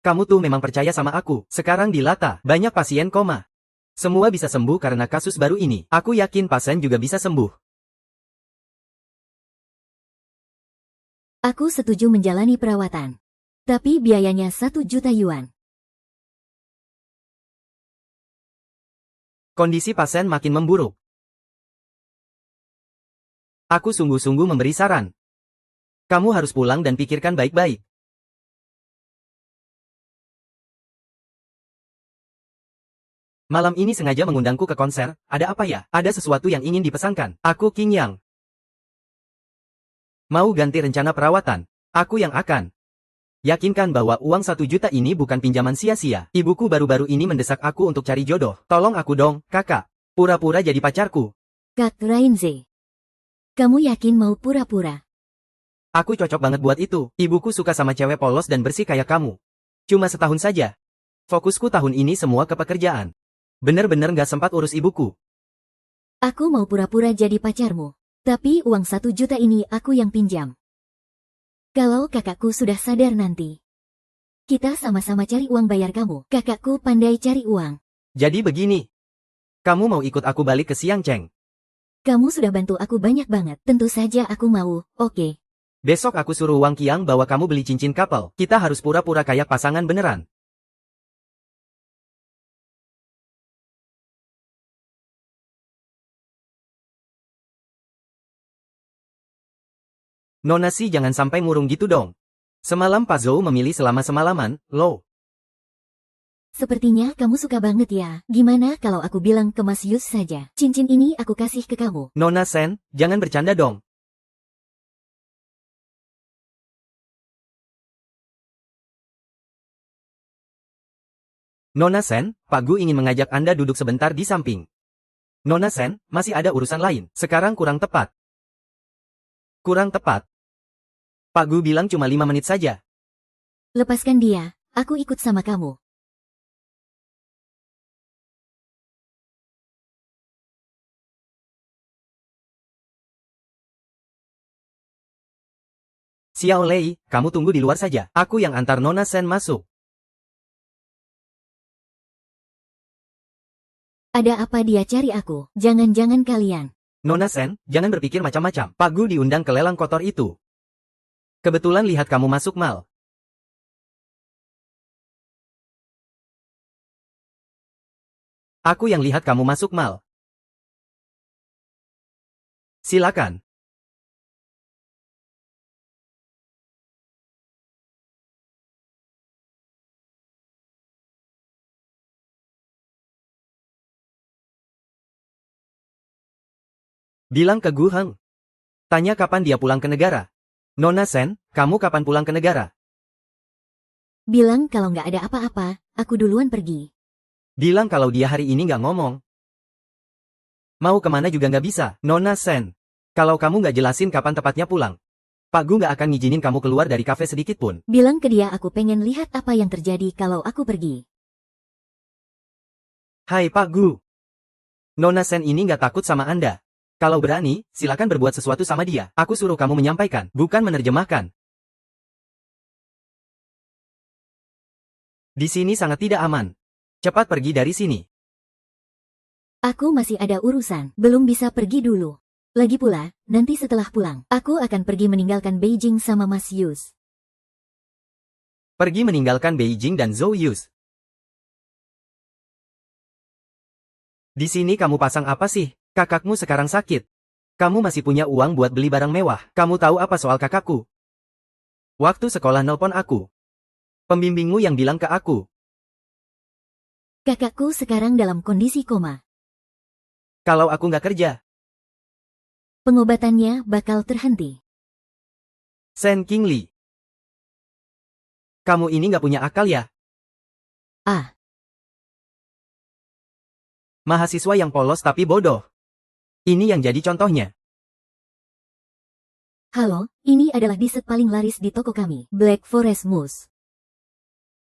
Kamu tuh memang percaya sama aku. Sekarang di Lata, banyak pasien koma. Semua bisa sembuh karena kasus baru ini. Aku yakin pasien juga bisa sembuh. Aku setuju menjalani perawatan. Tapi biayanya 1 juta yuan. Kondisi pasien makin memburuk. Aku sungguh-sungguh memberi saran. Kamu harus pulang dan pikirkan baik-baik. Malam ini sengaja mengundangku ke konser. Ada apa ya? Ada sesuatu yang ingin dipesankan. Aku King Yang. Mau ganti rencana perawatan. Aku yang akan. Yakinkan bahwa uang 1 juta ini bukan pinjaman sia-sia. Ibuku baru-baru ini mendesak aku untuk cari jodoh. Tolong aku dong, kakak. Pura-pura jadi pacarku. Kak Rainze. Kamu yakin mau pura-pura? Aku cocok banget buat itu. Ibuku suka sama cewek polos dan bersih kayak kamu. Cuma setahun saja. Fokusku tahun ini semua ke pekerjaan. Bener-bener gak sempat urus ibuku. Aku mau pura-pura jadi pacarmu. Tapi uang 1 juta ini aku yang pinjam. Kalau kakakku sudah sadar nanti, kita sama-sama cari uang bayar kamu. Kakakku pandai cari uang. Jadi begini. Kamu mau ikut aku balik ke Siang Cheng? Kamu sudah bantu aku banyak banget. Tentu saja aku mau, oke. Besok aku suruh Wang Qiang bawa kamu beli cincin couple. Kita harus pura-pura kayak pasangan beneran. Nona Si jangan sampai murung gitu dong. Semalam Pak Zhou memilih selama semalaman, loh. Sepertinya kamu suka banget ya. Gimana kalau aku bilang ke Mas Yus saja? Cincin ini aku kasih ke kamu. Nona Sen, jangan bercanda dong. Nona Sen, Pak Gu ingin mengajak Anda duduk sebentar di samping. Nona Sen, masih ada urusan lain. Sekarang kurang tepat. Kurang tepat. Pak Gu bilang cuma 5 menit saja. Lepaskan dia, aku ikut sama kamu. Xiao Lei, kamu tunggu di luar saja. Aku yang antar Nona Sen masuk. Ada apa dia cari aku? Jangan-jangan kalian. Nona Sen, jangan berpikir macam-macam. Pak Gu diundang ke lelang kotor itu. Kebetulan lihat kamu masuk mal. Aku yang lihat kamu masuk mal. Silakan. Bilang ke Gu Heng. Tanya kapan dia pulang ke negara. Nona Sen, kamu kapan pulang ke negara? Bilang kalau nggak ada apa-apa, aku duluan pergi. Bilang kalau dia hari ini nggak ngomong. Mau kemana juga nggak bisa, Nona Sen. Kalau kamu nggak jelasin kapan tepatnya pulang, Pak Gu nggak akan ngizinin kamu keluar dari kafe sedikit pun. Bilang ke dia aku pengen lihat apa yang terjadi kalau aku pergi. Hai Pak Gu. Nona Sen ini nggak takut sama Anda. Kalau berani, silakan berbuat sesuatu sama dia. Aku suruh kamu menyampaikan, bukan menerjemahkan. Di sini sangat tidak aman. Cepat pergi dari sini. Aku masih ada urusan, belum bisa pergi dulu. Lagi pula, nanti setelah pulang, aku akan pergi meninggalkan Beijing sama Mas Yus. Pergi meninggalkan Beijing dan Zhou Yus. Di sini kamu pasang apa sih? Kakakmu sekarang sakit. Kamu masih punya uang buat beli barang mewah. Kamu tahu apa soal kakakku? Waktu sekolah nelpon aku. Pembimbingmu yang bilang ke aku. Kakakku sekarang dalam kondisi koma. Kalau aku nggak kerja, Pengobatannya bakal terhenti. Sen Qingli. Kamu ini nggak punya akal ya? Ah, Mahasiswa yang polos tapi bodoh. Ini yang jadi contohnya. halo, ini adalah dessert paling laris di toko kami, Black Forest Mousse.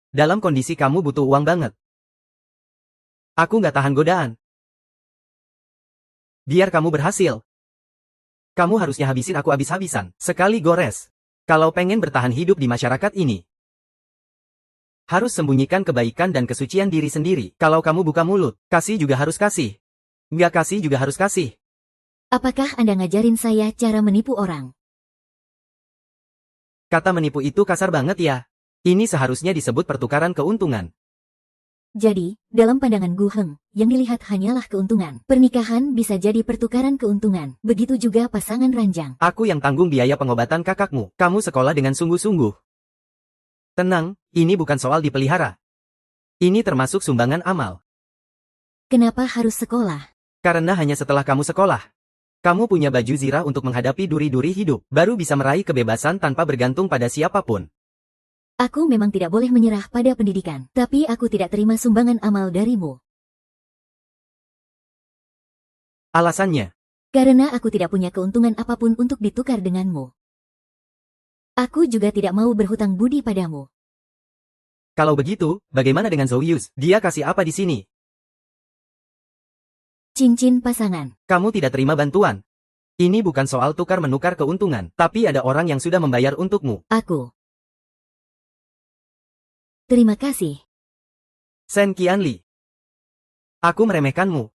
Dalam kondisi kamu butuh uang banget. Aku nggak tahan godaan. Biar kamu berhasil. Kamu harusnya habisin aku habis-habisan, sekali gores. Kalau pengen bertahan hidup di masyarakat ini. Harus sembunyikan kebaikan dan kesucian diri sendiri. Kalau kamu buka mulut, kasih juga harus kasih. Nggak kasih juga harus kasih. Apakah Anda ngajarin saya cara menipu orang? Kata menipu itu kasar banget ya. Ini seharusnya disebut pertukaran keuntungan. Jadi, dalam pandangan Gu Heng, yang dilihat hanyalah keuntungan. Pernikahan bisa jadi pertukaran keuntungan. Begitu juga pasangan ranjang. Aku yang tanggung biaya pengobatan kakakmu. Kamu sekolah dengan sungguh-sungguh. Tenang, ini bukan soal dipelihara. Ini termasuk sumbangan amal. Kenapa harus sekolah? Karena hanya setelah kamu sekolah, kamu punya baju zirah untuk menghadapi duri-duri hidup, baru bisa meraih kebebasan tanpa bergantung pada siapapun. Aku memang tidak boleh menyerah pada pendidikan, tapi aku tidak terima sumbangan amal darimu. Alasannya, Karena aku tidak punya keuntungan apapun untuk ditukar denganmu. Aku juga tidak mau berhutang budi padamu. kalau begitu, bagaimana dengan Zhou Yus? Dia kasih apa di sini? Cincin pasangan. Kamu tidak terima bantuan. Ini bukan soal tukar-menukar keuntungan, tapi ada orang yang sudah membayar untukmu. Aku. Terima kasih. Sen Qianli. Aku meremehkanmu.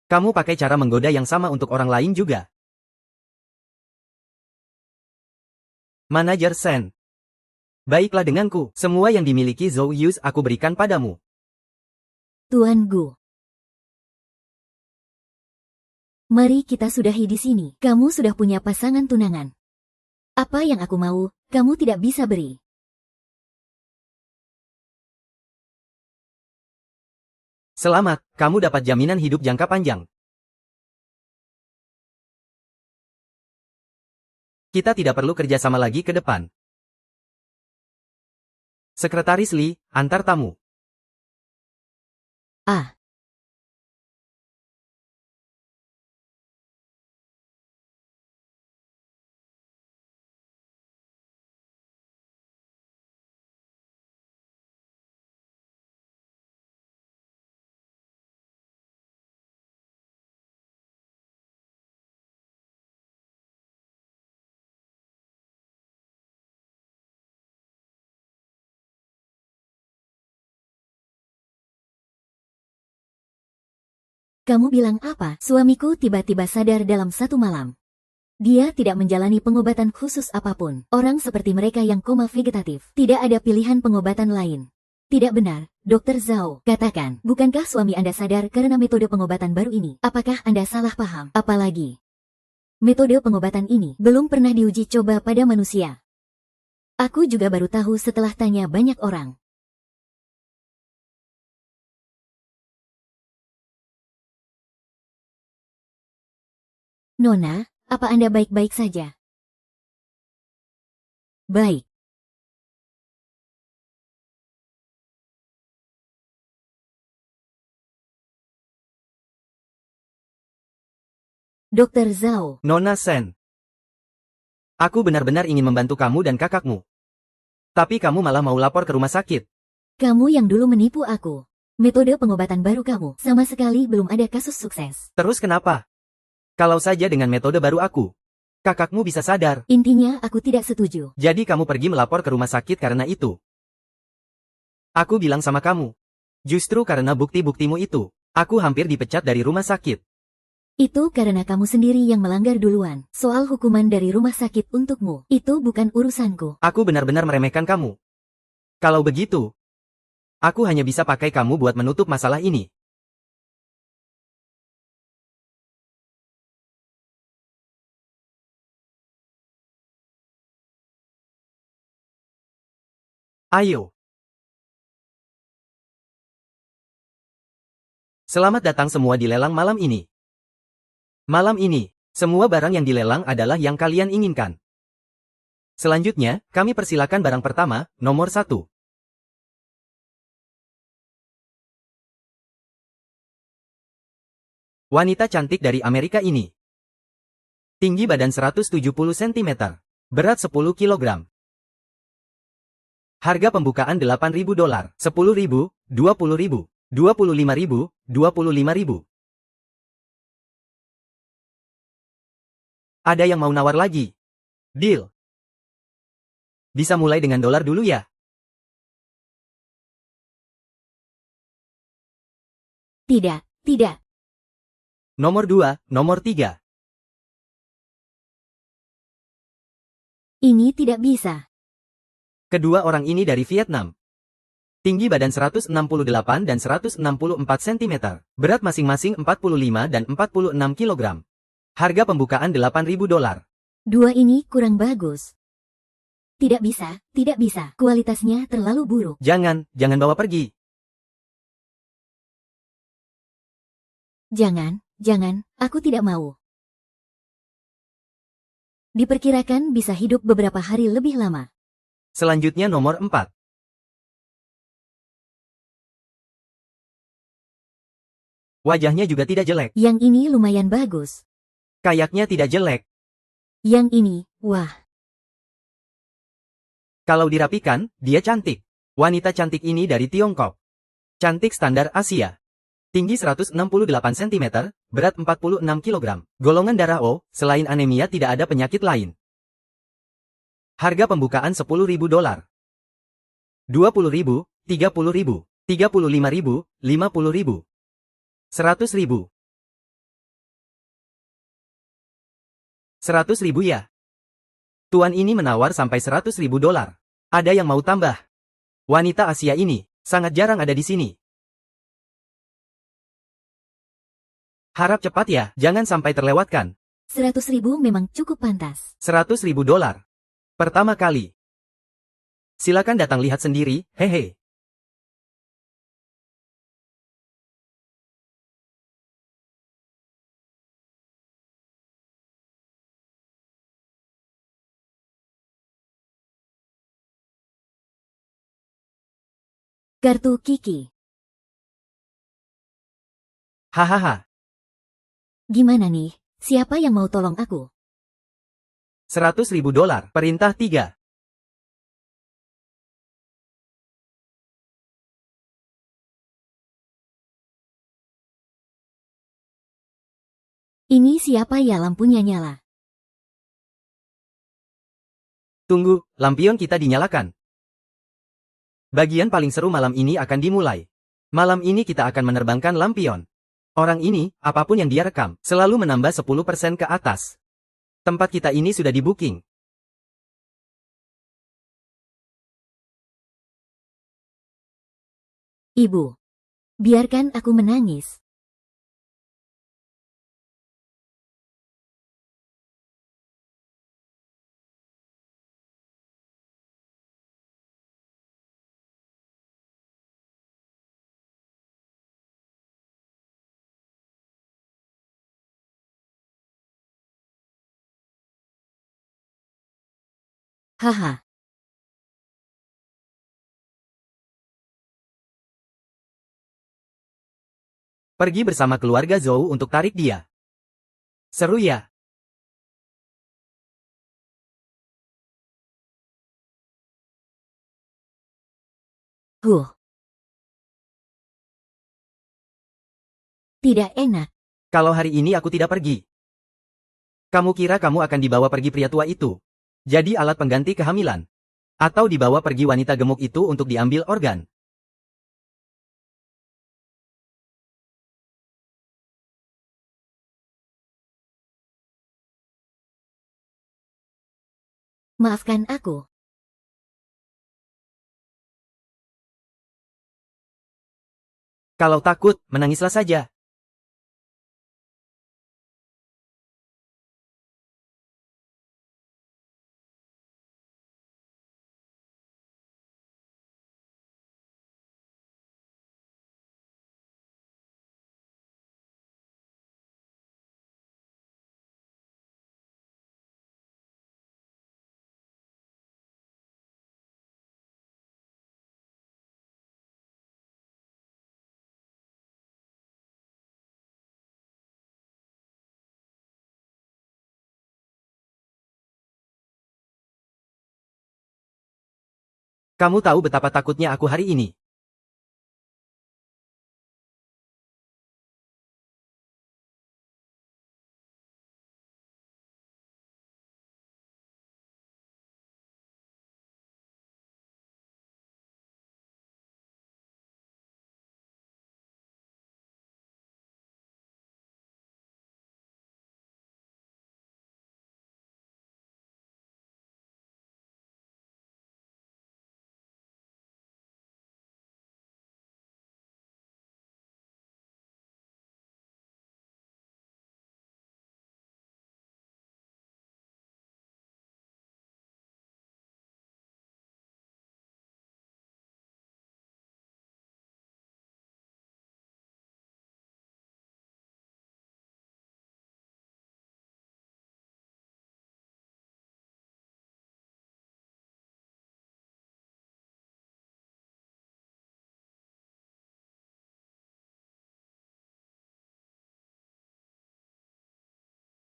Kamu pakai cara menggoda yang sama untuk orang lain juga. Manajer Sen. Baiklah denganku, semua yang dimiliki Zhou Yus aku berikan padamu. Tuan Gu. Mari kita sudahi di sini. Kamu sudah punya pasangan tunangan. Apa yang aku mau, kamu tidak bisa beri. Selamat, kamu dapat jaminan hidup jangka panjang. Kita tidak perlu kerja sama lagi ke depan. Sekretaris Li, antar tamu. Ah. Kamu bilang apa? Suamiku tiba-tiba sadar dalam satu malam. Dia tidak menjalani pengobatan khusus apapun. Orang seperti mereka yang koma vegetatif, tidak ada pilihan pengobatan lain. Tidak benar, Dokter Zhao, katakan, bukankah suami Anda sadar karena metode pengobatan baru ini? Apakah Anda salah paham? Apalagi, metode pengobatan ini belum pernah diuji coba pada manusia. Aku juga baru tahu setelah tanya banyak orang. Nona, apa Anda baik-baik saja? Baik. Dokter Zhao, Nona Sen. Aku benar-benar ingin membantu kamu dan kakakmu. Tapi kamu malah mau lapor ke rumah sakit. kamu yang dulu menipu aku. Metode pengobatan baru kamu sama sekali belum ada kasus sukses. Terus kenapa? Kalau saja dengan metode baru aku, kakakmu bisa sadar. Intinya aku tidak setuju. Jadi kamu pergi melapor ke rumah sakit karena itu. Aku bilang sama kamu. Justru karena bukti-buktimu itu, aku hampir dipecat dari rumah sakit. Itu karena kamu sendiri yang melanggar duluan. Soal hukuman dari rumah sakit untukmu, itu bukan urusanku. Aku benar-benar meremehkan kamu. Kalau begitu, aku hanya bisa pakai kamu buat menutup masalah ini. Ayo. Selamat datang semua di lelang malam ini. Malam ini, semua barang yang dilelang adalah yang kalian inginkan. Selanjutnya, kami persilakan barang pertama, nomor 1. Wanita cantik dari Amerika ini. Tinggi badan 170 cm. Berat 10 kg. Harga pembukaan $8.000, 10.000, 20.000, 25.000, 25.000. Ada yang mau nawar lagi? Deal. Bisa mulai dengan dolar dulu ya? Tidak, tidak. Nomor 2, nomor 3. Ini tidak bisa. Kedua orang ini dari Vietnam. Tinggi badan 168 dan 164 cm. Berat masing-masing 45 dan 46 kg. Harga pembukaan $8.000. Dua ini kurang bagus. Tidak bisa, tidak bisa. Kualitasnya terlalu buruk. Jangan bawa pergi. Jangan, aku tidak mau. Diperkirakan bisa hidup beberapa hari lebih lama. Selanjutnya nomor 4. Wajahnya juga tidak jelek. Yang ini lumayan bagus. Kayaknya tidak jelek. Yang ini, wah. Kalau dirapikan, dia cantik. Wanita cantik ini dari Tiongkok. Cantik standar Asia. Tinggi 168 cm, berat 46 kg. Golongan darah O, selain anemia tidak ada penyakit lain. Harga pembukaan $10.000. 20.000, 30.000, 35.000, 50.000. 100.000. 100.000 ya? Tuan ini menawar sampai $100.000. Ada yang mau tambah? Wanita Asia ini sangat jarang ada di sini. Harap cepat ya, jangan sampai terlewatkan. 100.000 memang cukup pantas. $100.000. Pertama kali. Silakan datang lihat sendiri, hehe. Kartu Kiki. Hahaha. Gimana nih? Siapa yang mau tolong aku? $100.000, perintah 3. Ini siapa ya lampunya nyala? Tunggu, lampion kita dinyalakan. Bagian paling seru malam ini akan dimulai. Malam ini kita akan menerbangkan lampion. Orang ini, apapun yang dia rekam, selalu menambah 10% ke atas. Tempat kita ini sudah di-booking. Ibu, biarkan aku menangis. Haha. Pergi bersama keluarga Zhou untuk tarik dia. Seru ya? Huh. Tidak enak. Kalau hari ini aku tidak pergi. Kamu kira kamu akan dibawa pergi pria tua itu? Jadi alat pengganti kehamilan? Atau dibawa pergi wanita gemuk itu untuk diambil organ? Maafkan aku. Kalau takut, menangislah saja. Kamu tahu betapa takutnya aku hari ini.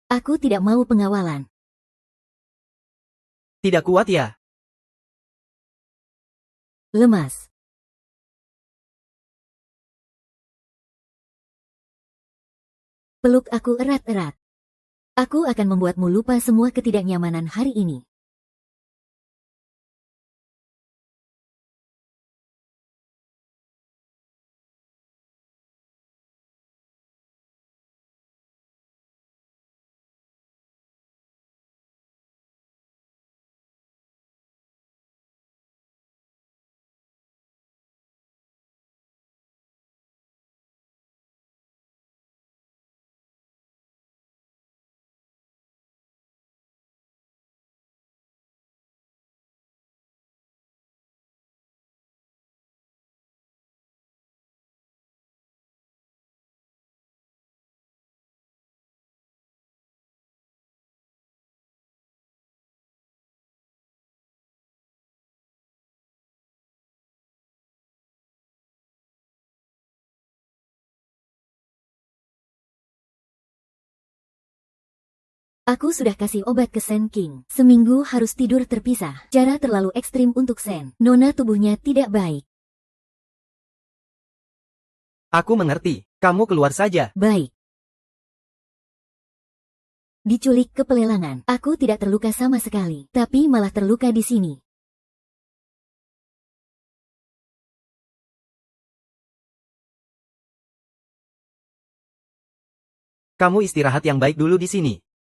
Aku tidak mau pengawalan. Tidak kuat ya? Lemas. Peluk aku erat-erat. Aku akan membuatmu lupa semua ketidaknyamanan hari ini. Aku sudah kasih obat ke Sen King. Seminggu harus tidur terpisah. Cara terlalu ekstrim untuk Sen. Nona tubuhnya tidak baik. Aku mengerti. Kamu keluar saja. Baik. Diculik ke pelelangan. Aku tidak terluka sama sekali. Tapi malah terluka di sini. Kamu istirahat yang baik dulu di sini.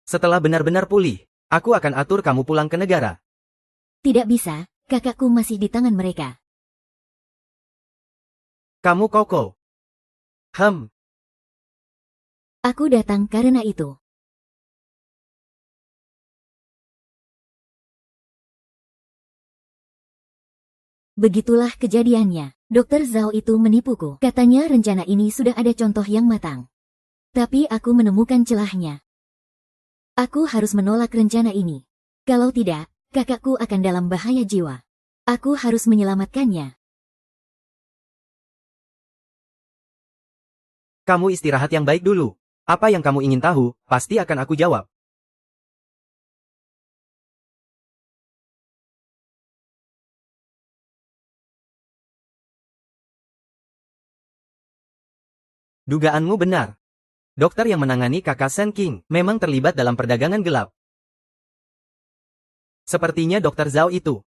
Setelah benar-benar pulih, aku akan atur kamu pulang ke negara. Tidak bisa, kakakku masih di tangan mereka. Kamu Koko. Aku datang karena itu. Begitulah kejadiannya. Dokter Zhao itu menipuku. Katanya rencana ini sudah ada contoh yang matang. Tapi aku menemukan celahnya. Aku harus menolak rencana ini. Kalau tidak, kakakku akan dalam bahaya jiwa. Aku harus menyelamatkannya. Kamu istirahat yang baik dulu. Apa yang kamu ingin tahu, pasti akan aku jawab. Dugaanmu benar. Dokter yang menangani kakak Sen King memang terlibat dalam perdagangan gelap. Sepertinya Dokter Zhao itu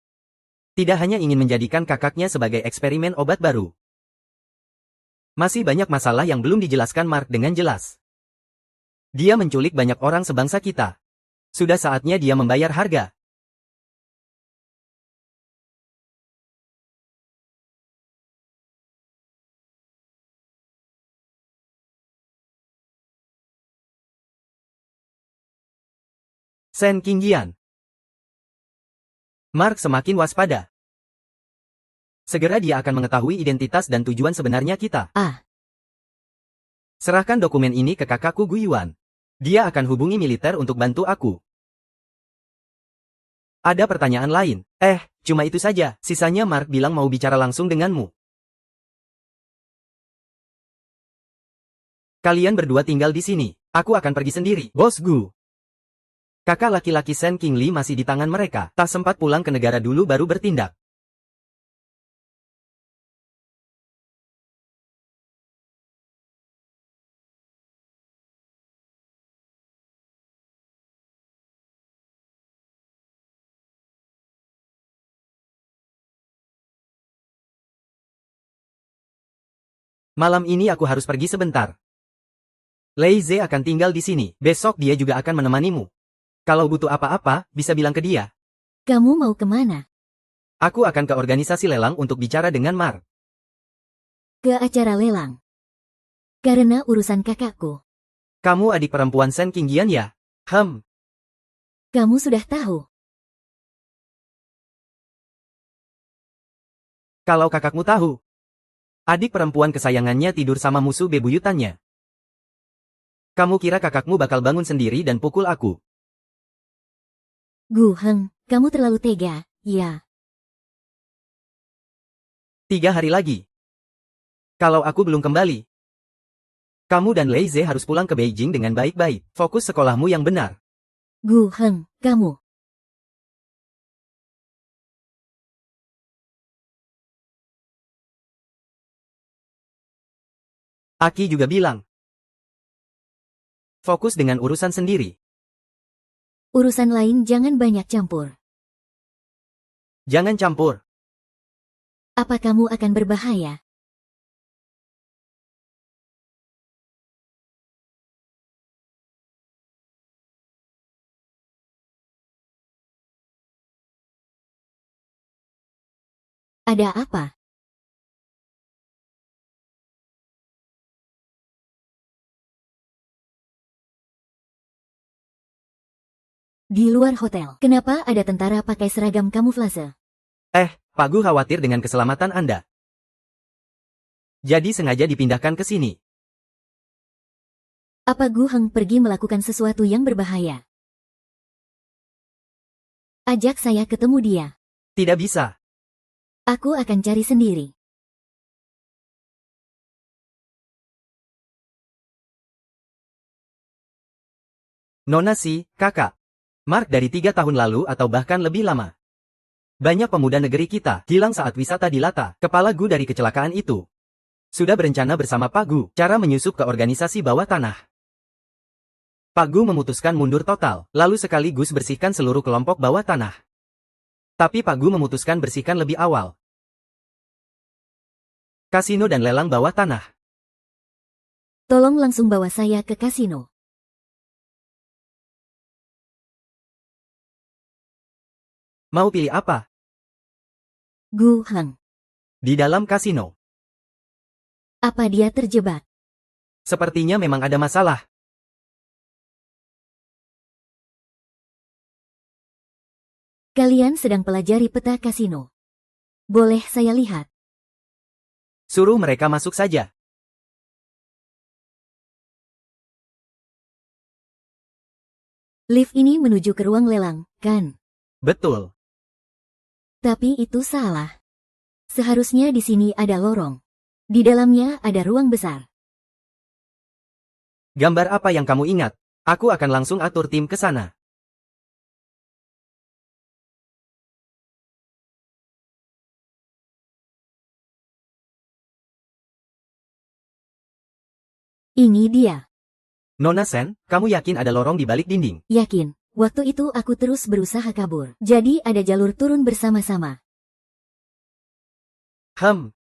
tidak hanya ingin menjadikan kakaknya sebagai eksperimen obat baru. Masih banyak masalah yang belum dijelaskan Mark dengan jelas. Dia menculik banyak orang sebangsa kita. Sudah saatnya dia membayar harga. Sen Qingyan. Mark semakin waspada. Segera dia akan mengetahui identitas dan tujuan sebenarnya kita. Serahkan dokumen ini ke kakakku Gu Yuan. Dia akan hubungi militer untuk bantu aku. Ada pertanyaan lain? Cuma itu saja. Sisanya Mark bilang mau bicara langsung denganmu. Kalian berdua tinggal di sini. Aku akan pergi sendiri. Bos Gu. Kakak laki-laki Sen King Li masih di tangan mereka. Tak sempat pulang ke negara dulu baru bertindak. Malam ini aku harus pergi sebentar. Lei Ze akan tinggal di sini. Besok dia juga akan menemanimu. Kalau butuh apa-apa, bisa bilang ke dia. Kamu mau kemana? Aku akan ke organisasi lelang untuk bicara dengan Mark. Ke acara lelang. Karena urusan kakakku. Kamu adik perempuan Sen Qingyan ya? Kamu sudah tahu. Kalau kakakmu tahu. Adik perempuan kesayangannya tidur sama musuh bebuyutannya. Kamu kira kakakmu bakal bangun sendiri dan pukul aku? Gu Heng, kamu terlalu tega, ya. 3 hari lagi. Kalau aku belum kembali. Kamu dan Lei Ze harus pulang ke Beijing dengan baik-baik. Fokus sekolahmu yang benar. Gu Heng, kamu. Aki juga bilang. Fokus dengan urusan sendiri. Urusan lain jangan banyak campur. Jangan campur. Apa kamu akan berbahaya? Ada apa? Di luar hotel, kenapa ada tentara pakai seragam kamuflase? Pak Gu khawatir dengan keselamatan Anda. Jadi sengaja dipindahkan ke sini. Apa Gu Heng pergi melakukan sesuatu yang berbahaya? Ajak saya ketemu dia. Tidak bisa. Aku akan cari sendiri. Nona si, kakak. Mark dari 3 tahun lalu atau bahkan lebih lama. Banyak pemuda negeri kita hilang saat wisata di Lata. Kepala Gu dari kecelakaan itu sudah berencana bersama Pak Gu cara menyusup ke organisasi bawah tanah. Pak Gu memutuskan mundur total, lalu sekaligus bersihkan seluruh kelompok bawah tanah. Tapi Pak Gu memutuskan bersihkan lebih awal. Kasino dan lelang bawah tanah. Tolong langsung bawa saya ke kasino. Mau pilih apa? Gu Heng. Di dalam kasino. Apa dia terjebak? Sepertinya memang ada masalah. Kalian sedang pelajari peta kasino. Boleh saya lihat? Suruh mereka masuk saja. Lift ini menuju ke ruang lelang, kan? Betul. Tapi itu salah. Seharusnya di sini ada lorong. Di dalamnya ada ruang besar. Gambar apa yang kamu ingat? Aku akan langsung atur tim ke sana. Ini dia. Nona Sen, kamu yakin ada lorong di balik dinding? Yakin. Waktu itu aku terus berusaha kabur. Jadi ada jalur turun bersama-sama. Hmm,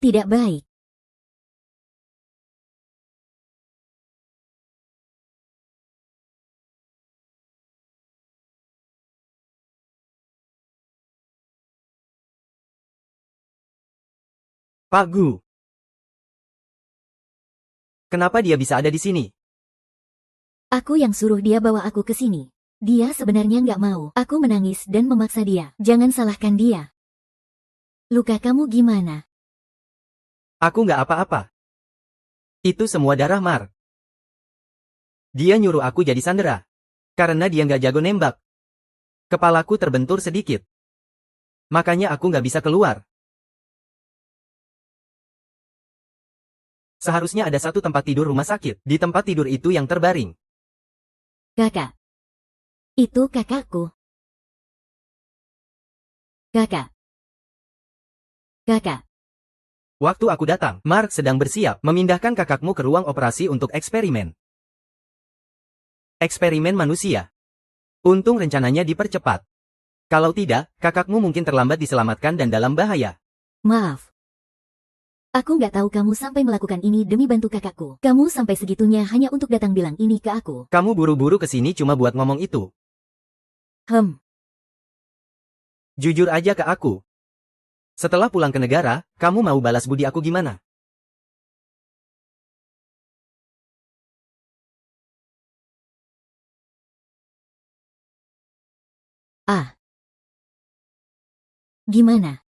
Tidak baik. Pak Gu. Kenapa dia bisa ada di sini? Aku yang suruh dia bawa aku ke sini. Dia sebenarnya nggak mau. Aku menangis dan memaksa dia. Jangan salahkan dia. Luka kamu gimana? Aku nggak apa-apa. Itu semua darah Mar. Dia nyuruh aku jadi sandera. Karena dia nggak jago nembak. Kepalaku terbentur sedikit. Makanya aku nggak bisa keluar. Seharusnya ada satu tempat tidur rumah sakit. Di tempat tidur itu yang terbaring. Kakak. Itu kakakku. Kakak. Kakak. Waktu aku datang, Mark sedang bersiap memindahkan kakakmu ke ruang operasi untuk eksperimen. Eksperimen manusia. Untung rencananya dipercepat. Kalau tidak, kakakmu mungkin terlambat diselamatkan dan dalam bahaya. Maaf. Aku nggak tahu kamu sampai melakukan ini demi bantu kakakku. Kamu sampai segitunya hanya untuk datang bilang ini ke aku. Kamu buru-buru ke sini cuma buat ngomong itu. Jujur aja ke aku. Setelah pulang ke negara, kamu mau balas budi aku gimana? Ah. Gimana?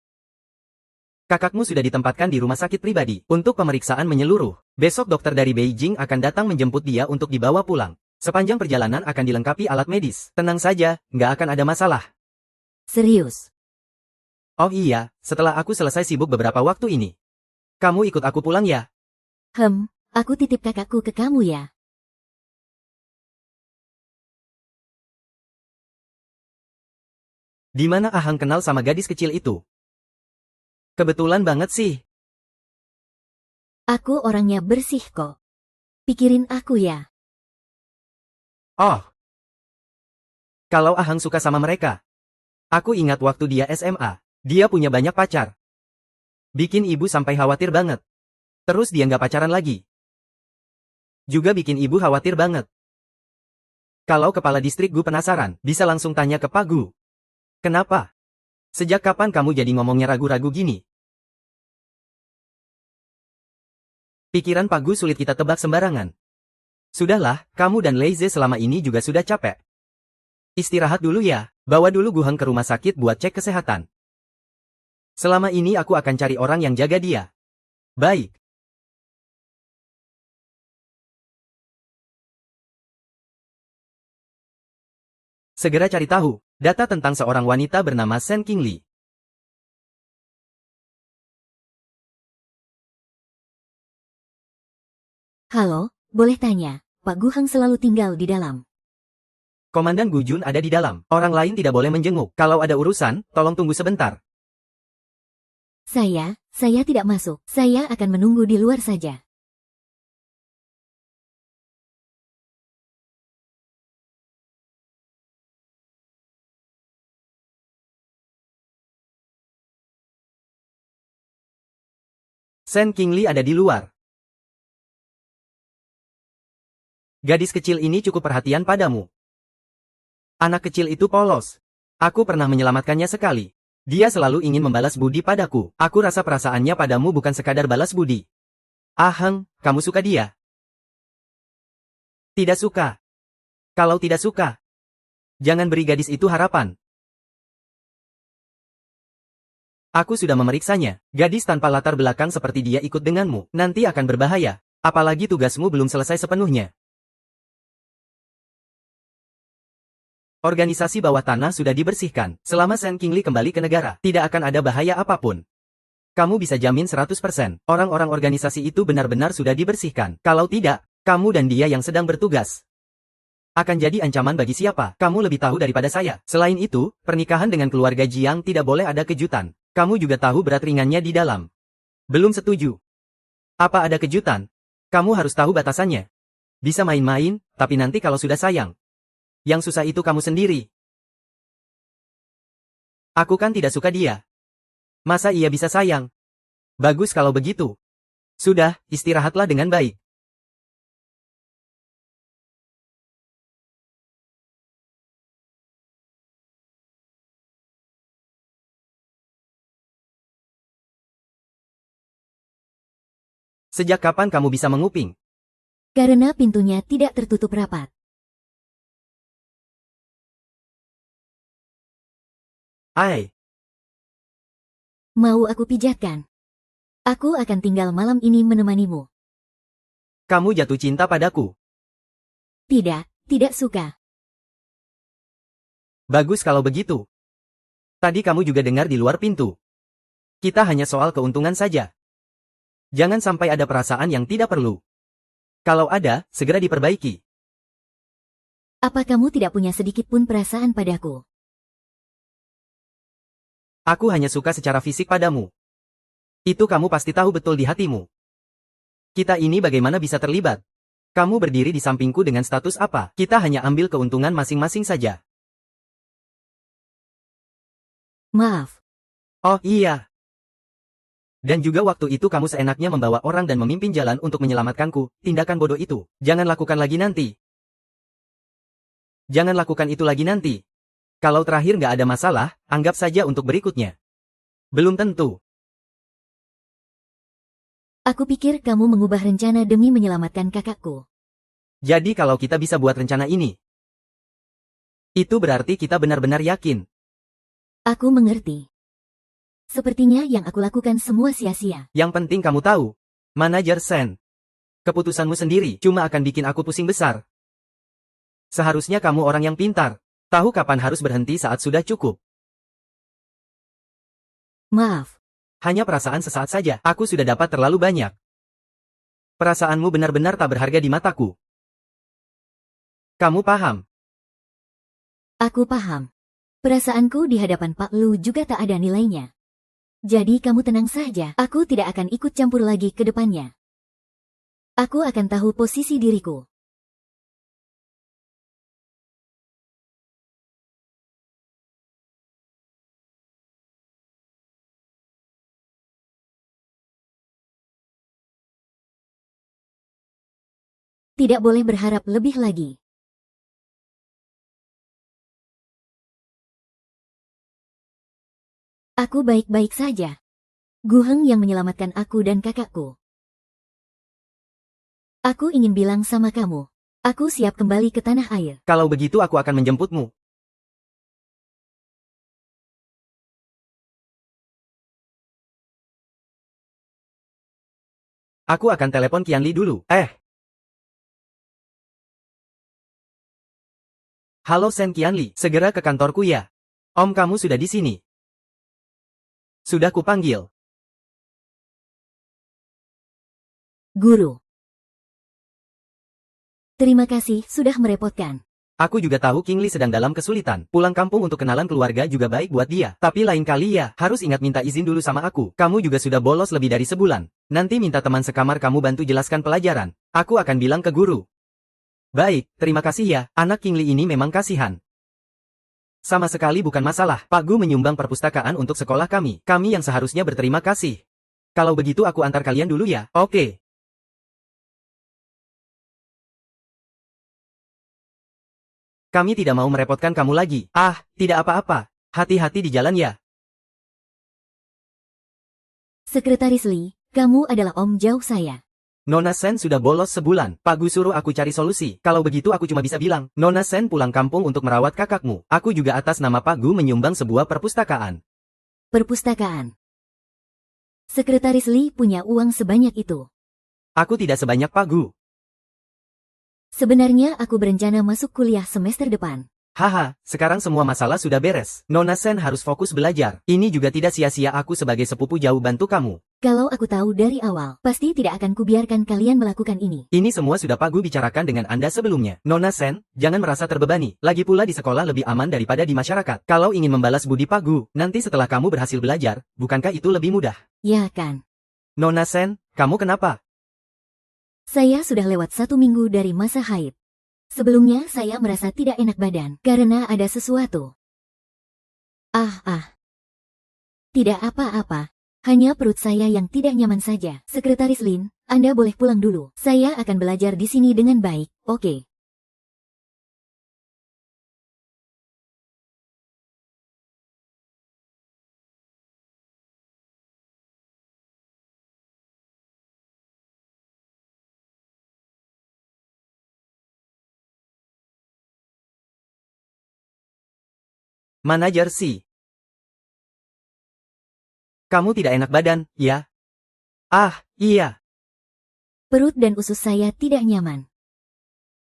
Kakakmu sudah ditempatkan di rumah sakit pribadi untuk pemeriksaan menyeluruh. Besok dokter dari Beijing akan datang menjemput dia untuk dibawa pulang. Sepanjang perjalanan akan dilengkapi alat medis. Tenang saja, nggak akan ada masalah. Serius? Oh iya, setelah aku selesai sibuk beberapa waktu ini. Kamu ikut aku pulang ya? Aku titip kakakku ke kamu ya. Di mana Ahang kenal sama gadis kecil itu? Kebetulan banget sih. Aku orangnya bersih kok. Pikirin aku ya. Oh, kalau Ahang suka sama mereka. Aku ingat waktu dia SMA. Dia punya banyak pacar. Bikin ibu sampai khawatir banget. Terus dia nggak pacaran lagi. Juga bikin ibu khawatir banget. Kalau kepala distrik Gu penasaran, bisa langsung tanya ke Pak Gu. Kenapa? Sejak kapan kamu jadi ngomongnya ragu-ragu gini? Pikiran Pak Gu sulit kita tebak sembarangan. Sudahlah, kamu dan Leize selama ini juga sudah capek. Istirahat dulu ya, bawa dulu Guheng ke rumah sakit buat cek kesehatan. Selama ini aku akan cari orang yang jaga dia. Baik. Segera cari tahu, data tentang seorang wanita bernama Sen Qingli. Halo, boleh tanya, Pak Guhang selalu tinggal di dalam. Komandan Gujun ada di dalam. Orang lain tidak boleh menjenguk. Kalau ada urusan, tolong tunggu sebentar. Saya tidak masuk. Saya akan menunggu di luar saja. Sen Qingli ada di luar. Gadis kecil ini cukup perhatian padamu. Anak kecil itu polos. Aku pernah menyelamatkannya sekali. Dia selalu ingin membalas budi padaku. Aku rasa perasaannya padamu bukan sekadar balas budi. Aheng, kamu suka dia? Tidak suka. Kalau tidak suka, jangan beri gadis itu harapan. Aku sudah memeriksanya. Gadis tanpa latar belakang seperti dia ikut denganmu, nanti akan berbahaya. Apalagi tugasmu belum selesai sepenuhnya. Organisasi bawah tanah sudah dibersihkan. Selama Sen Qingli kembali ke negara, tidak akan ada bahaya apapun. Kamu bisa jamin 100%, orang-orang organisasi itu benar-benar sudah dibersihkan. Kalau tidak, kamu dan dia yang sedang bertugas akan jadi ancaman bagi siapa. Kamu lebih tahu daripada saya. Selain itu, pernikahan dengan keluarga Jiang tidak boleh ada kejutan. Kamu juga tahu berat ringannya di dalam. Belum setuju. Apa ada kejutan? Kamu harus tahu batasannya. Bisa main-main, tapi nanti kalau sudah sayang. Yang susah itu kamu sendiri. Aku kan tidak suka dia. Masa ia bisa sayang? Bagus kalau begitu. Sudah, istirahatlah dengan baik. Sejak kapan kamu bisa menguping? Karena pintunya tidak tertutup rapat. Ai, Mau aku pijatkan? Aku akan tinggal malam ini menemanimu. kamu jatuh cinta padaku. Tidak suka. Bagus kalau begitu. Tadi kamu juga dengar di luar pintu. Kita hanya soal keuntungan saja. Jangan sampai ada perasaan yang tidak perlu. Kalau ada, segera diperbaiki. Apa kamu tidak punya sedikit pun perasaan padaku? Aku hanya suka secara fisik padamu. Itu kamu pasti tahu betul di hatimu. Kita ini bagaimana bisa terlibat? Kamu berdiri di sampingku dengan status apa? Kita hanya ambil keuntungan masing-masing saja. Maaf. Oh iya. Dan juga waktu itu kamu seenaknya membawa orang dan memimpin jalan untuk menyelamatkanku. Tindakan bodoh itu. Jangan lakukan lagi nanti. Jangan lakukan itu lagi nanti. Kalau terakhir nggak ada masalah, anggap saja untuk berikutnya. Belum tentu. Aku pikir kamu mengubah rencana demi menyelamatkan kakakku. Jadi kalau kita bisa buat rencana ini, itu berarti kita benar-benar yakin. Aku mengerti. Sepertinya yang aku lakukan semua sia-sia. Yang penting kamu tahu, Manajer Sen. Keputusanmu sendiri cuma akan bikin aku pusing besar. Seharusnya kamu orang yang pintar. Tahu kapan harus berhenti saat sudah cukup. Maaf. Hanya perasaan sesaat saja. Aku sudah dapat terlalu banyak. Perasaanmu benar-benar tak berharga di mataku. Kamu paham? Aku paham. Perasaanku di hadapan Pak Lu juga tak ada nilainya. Jadi kamu tenang saja. Aku tidak akan ikut campur lagi ke depannya. Aku akan tahu posisi diriku. Tidak boleh berharap lebih lagi. Aku baik-baik saja. Gu Heng yang menyelamatkan aku dan kakakku. Aku ingin bilang sama kamu. Aku siap kembali ke tanah air. Kalau begitu aku akan menjemputmu. Aku akan telepon Qianli dulu. Halo Sen Qianli, segera ke kantorku ya. Om kamu sudah di sini. Sudah kupanggil. Guru. Terima kasih sudah merepotkan. Aku juga tahu Qingli sedang dalam kesulitan. Pulang kampung untuk kenalan keluarga juga baik buat dia. Tapi lain kali ya, harus ingat minta izin dulu sama aku. Kamu juga sudah bolos lebih dari sebulan. Nanti minta teman sekamar kamu bantu jelaskan pelajaran. Aku akan bilang ke guru. Baik, terima kasih ya. Anak Qingli ini memang kasihan. Sama sekali bukan masalah. Pak Gu menyumbang perpustakaan untuk sekolah kami. Kami yang seharusnya berterima kasih. Kalau begitu aku antar kalian dulu ya. Oke. Kami tidak mau merepotkan kamu lagi. Ah, tidak apa-apa. Hati-hati di jalan ya. Sekretaris Lee, kamu adalah om jauh saya. Nona Sen sudah bolos sebulan. Pak Gu suruh aku cari solusi. Kalau begitu aku cuma bisa bilang, Nona Sen pulang kampung untuk merawat kakakmu. Aku juga atas nama Pak Gu menyumbang sebuah perpustakaan. Perpustakaan. Sekretaris Lee punya uang sebanyak itu. Aku tidak sebanyak Pak Gu. Sebenarnya aku berencana masuk kuliah semester depan. Haha, sekarang semua masalah sudah beres. Nona Sen harus fokus belajar. Ini juga tidak sia-sia aku sebagai sepupu jauh bantu kamu. Kalau aku tahu dari awal, pasti tidak akan kubiarkan kalian melakukan ini. Ini semua sudah Pak Gu bicarakan dengan Anda sebelumnya. Nona Sen, jangan merasa terbebani. Lagi pula di sekolah lebih aman daripada di masyarakat. Kalau ingin membalas budi Pak Gu, nanti setelah kamu berhasil belajar, bukankah itu lebih mudah? Ya kan. Nona Sen, kamu kenapa? Saya sudah lewat 1 minggu dari masa haid. Sebelumnya saya merasa tidak enak badan karena ada sesuatu. Tidak apa-apa. Hanya perut saya yang tidak nyaman saja. Sekretaris Lin, Anda boleh pulang dulu. Saya akan belajar di sini dengan baik, oke? Manajer si. Kamu tidak enak badan, ya? Ah, iya. Perut dan usus saya tidak nyaman.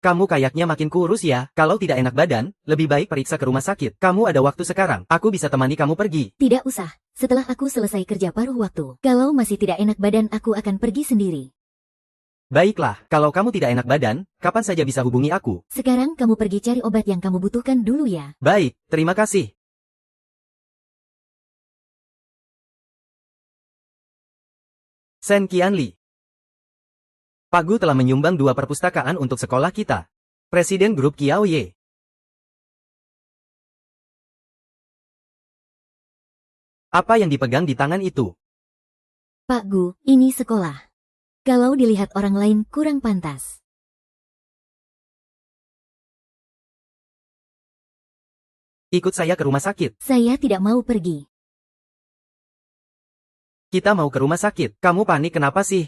Kamu kayaknya makin kurus ya. Kalau tidak enak badan, lebih baik periksa ke rumah sakit. Kamu ada waktu sekarang. Aku bisa temani kamu pergi. Tidak usah. Setelah aku selesai kerja paruh waktu. Kalau masih tidak enak badan aku akan pergi sendiri. Baiklah, kalau kamu tidak enak badan, kapan saja bisa hubungi aku. Sekarang kamu pergi cari obat yang kamu butuhkan dulu ya. Baik, terima kasih. Sen Qianli. Pak Gu telah menyumbang 2 perpustakaan untuk sekolah kita. Presiden grup Kiao Ye. Apa yang dipegang di tangan itu? Pak Gu, ini sekolah. Kalau dilihat orang lain kurang pantas. Ikut saya ke rumah sakit. Saya tidak mau pergi. Kita mau ke rumah sakit. Kamu panik kenapa sih?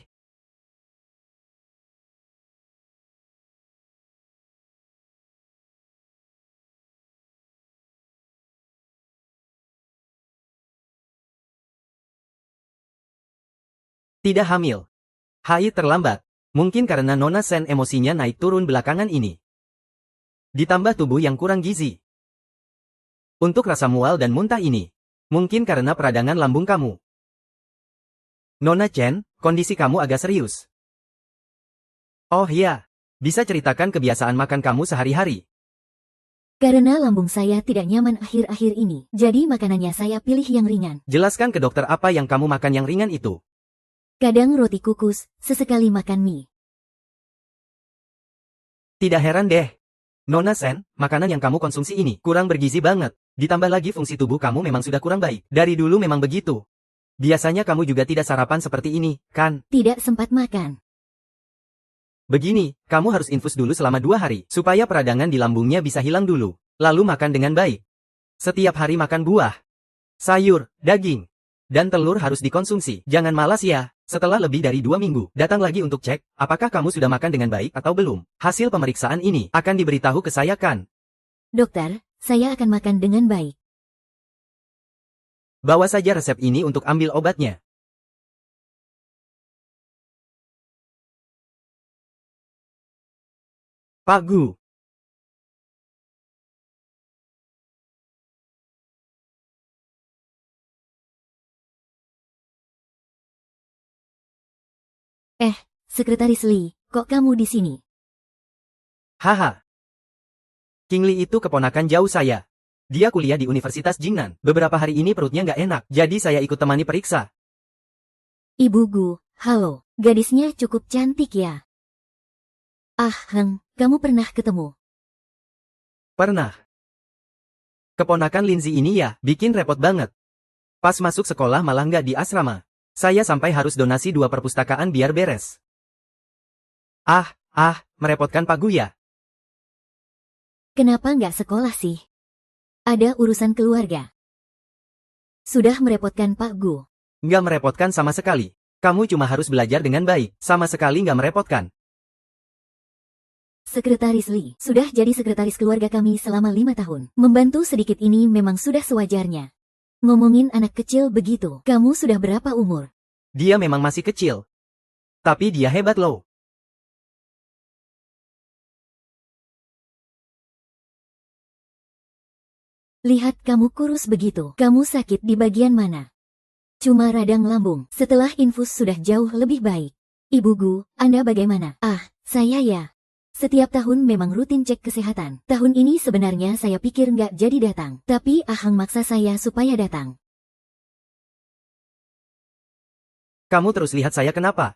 Tidak hamil. Haid terlambat. Mungkin karena Nona Sen emosinya naik turun belakangan ini. Ditambah tubuh yang kurang gizi. Untuk rasa mual dan muntah ini. Mungkin karena peradangan lambung kamu. Nona Chen, kondisi kamu agak serius. Oh iya. Bisa ceritakan kebiasaan makan kamu sehari-hari? Karena lambung saya tidak nyaman akhir-akhir ini. Jadi makanannya saya pilih yang ringan. Jelaskan ke dokter apa yang kamu makan yang ringan itu. Kadang roti kukus, sesekali makan mie. Tidak heran deh. Nona Sen, makanan yang kamu konsumsi ini kurang bergizi banget. Ditambah lagi fungsi tubuh kamu memang sudah kurang baik. Dari dulu memang begitu. Biasanya kamu juga tidak sarapan seperti ini, kan? Tidak sempat makan. Begini, kamu harus infus dulu selama 2 hari, supaya peradangan di lambungnya bisa hilang dulu. Lalu makan dengan baik. Setiap hari makan buah, sayur, daging, dan telur harus dikonsumsi. Jangan malas ya. Setelah lebih dari 2 minggu, datang lagi untuk cek, apakah kamu sudah makan dengan baik atau belum. Hasil pemeriksaan ini akan diberitahu ke saya kan? Dokter, saya akan makan dengan baik. Bawa saja resep ini untuk ambil obatnya. Pak Gu. Sekretaris Lee, kok kamu di sini? Haha. King Li itu keponakan jauh saya. Dia kuliah di Universitas Jingnan. Beberapa hari ini perutnya nggak enak, jadi saya ikut temani periksa. Ibu Gu, halo. Gadisnya cukup cantik ya. Kamu pernah ketemu? Pernah. Keponakan Linzi ini ya, bikin repot banget. Pas masuk sekolah malah nggak di asrama. Saya sampai harus donasi 2 perpustakaan biar beres. Merepotkan Pak Gu ya. Kenapa nggak sekolah sih? Ada urusan keluarga. Sudah merepotkan Pak Gu. Nggak merepotkan sama sekali. Kamu cuma harus belajar dengan baik, sama sekali nggak merepotkan. Sekretaris Lee sudah jadi sekretaris keluarga kami selama 5 tahun. Membantu sedikit ini memang sudah sewajarnya. Ngomongin anak kecil begitu, kamu sudah berapa umur? Dia memang masih kecil. Tapi dia hebat loh. Lihat kamu kurus begitu, kamu sakit di bagian mana? Cuma radang lambung, setelah infus sudah jauh lebih baik. Ibu Gu, Anda bagaimana? Saya ya. Setiap tahun memang rutin cek kesehatan. Tahun ini sebenarnya saya pikir nggak jadi datang, tapi Ahang maksa saya supaya datang. Kamu terus lihat saya kenapa?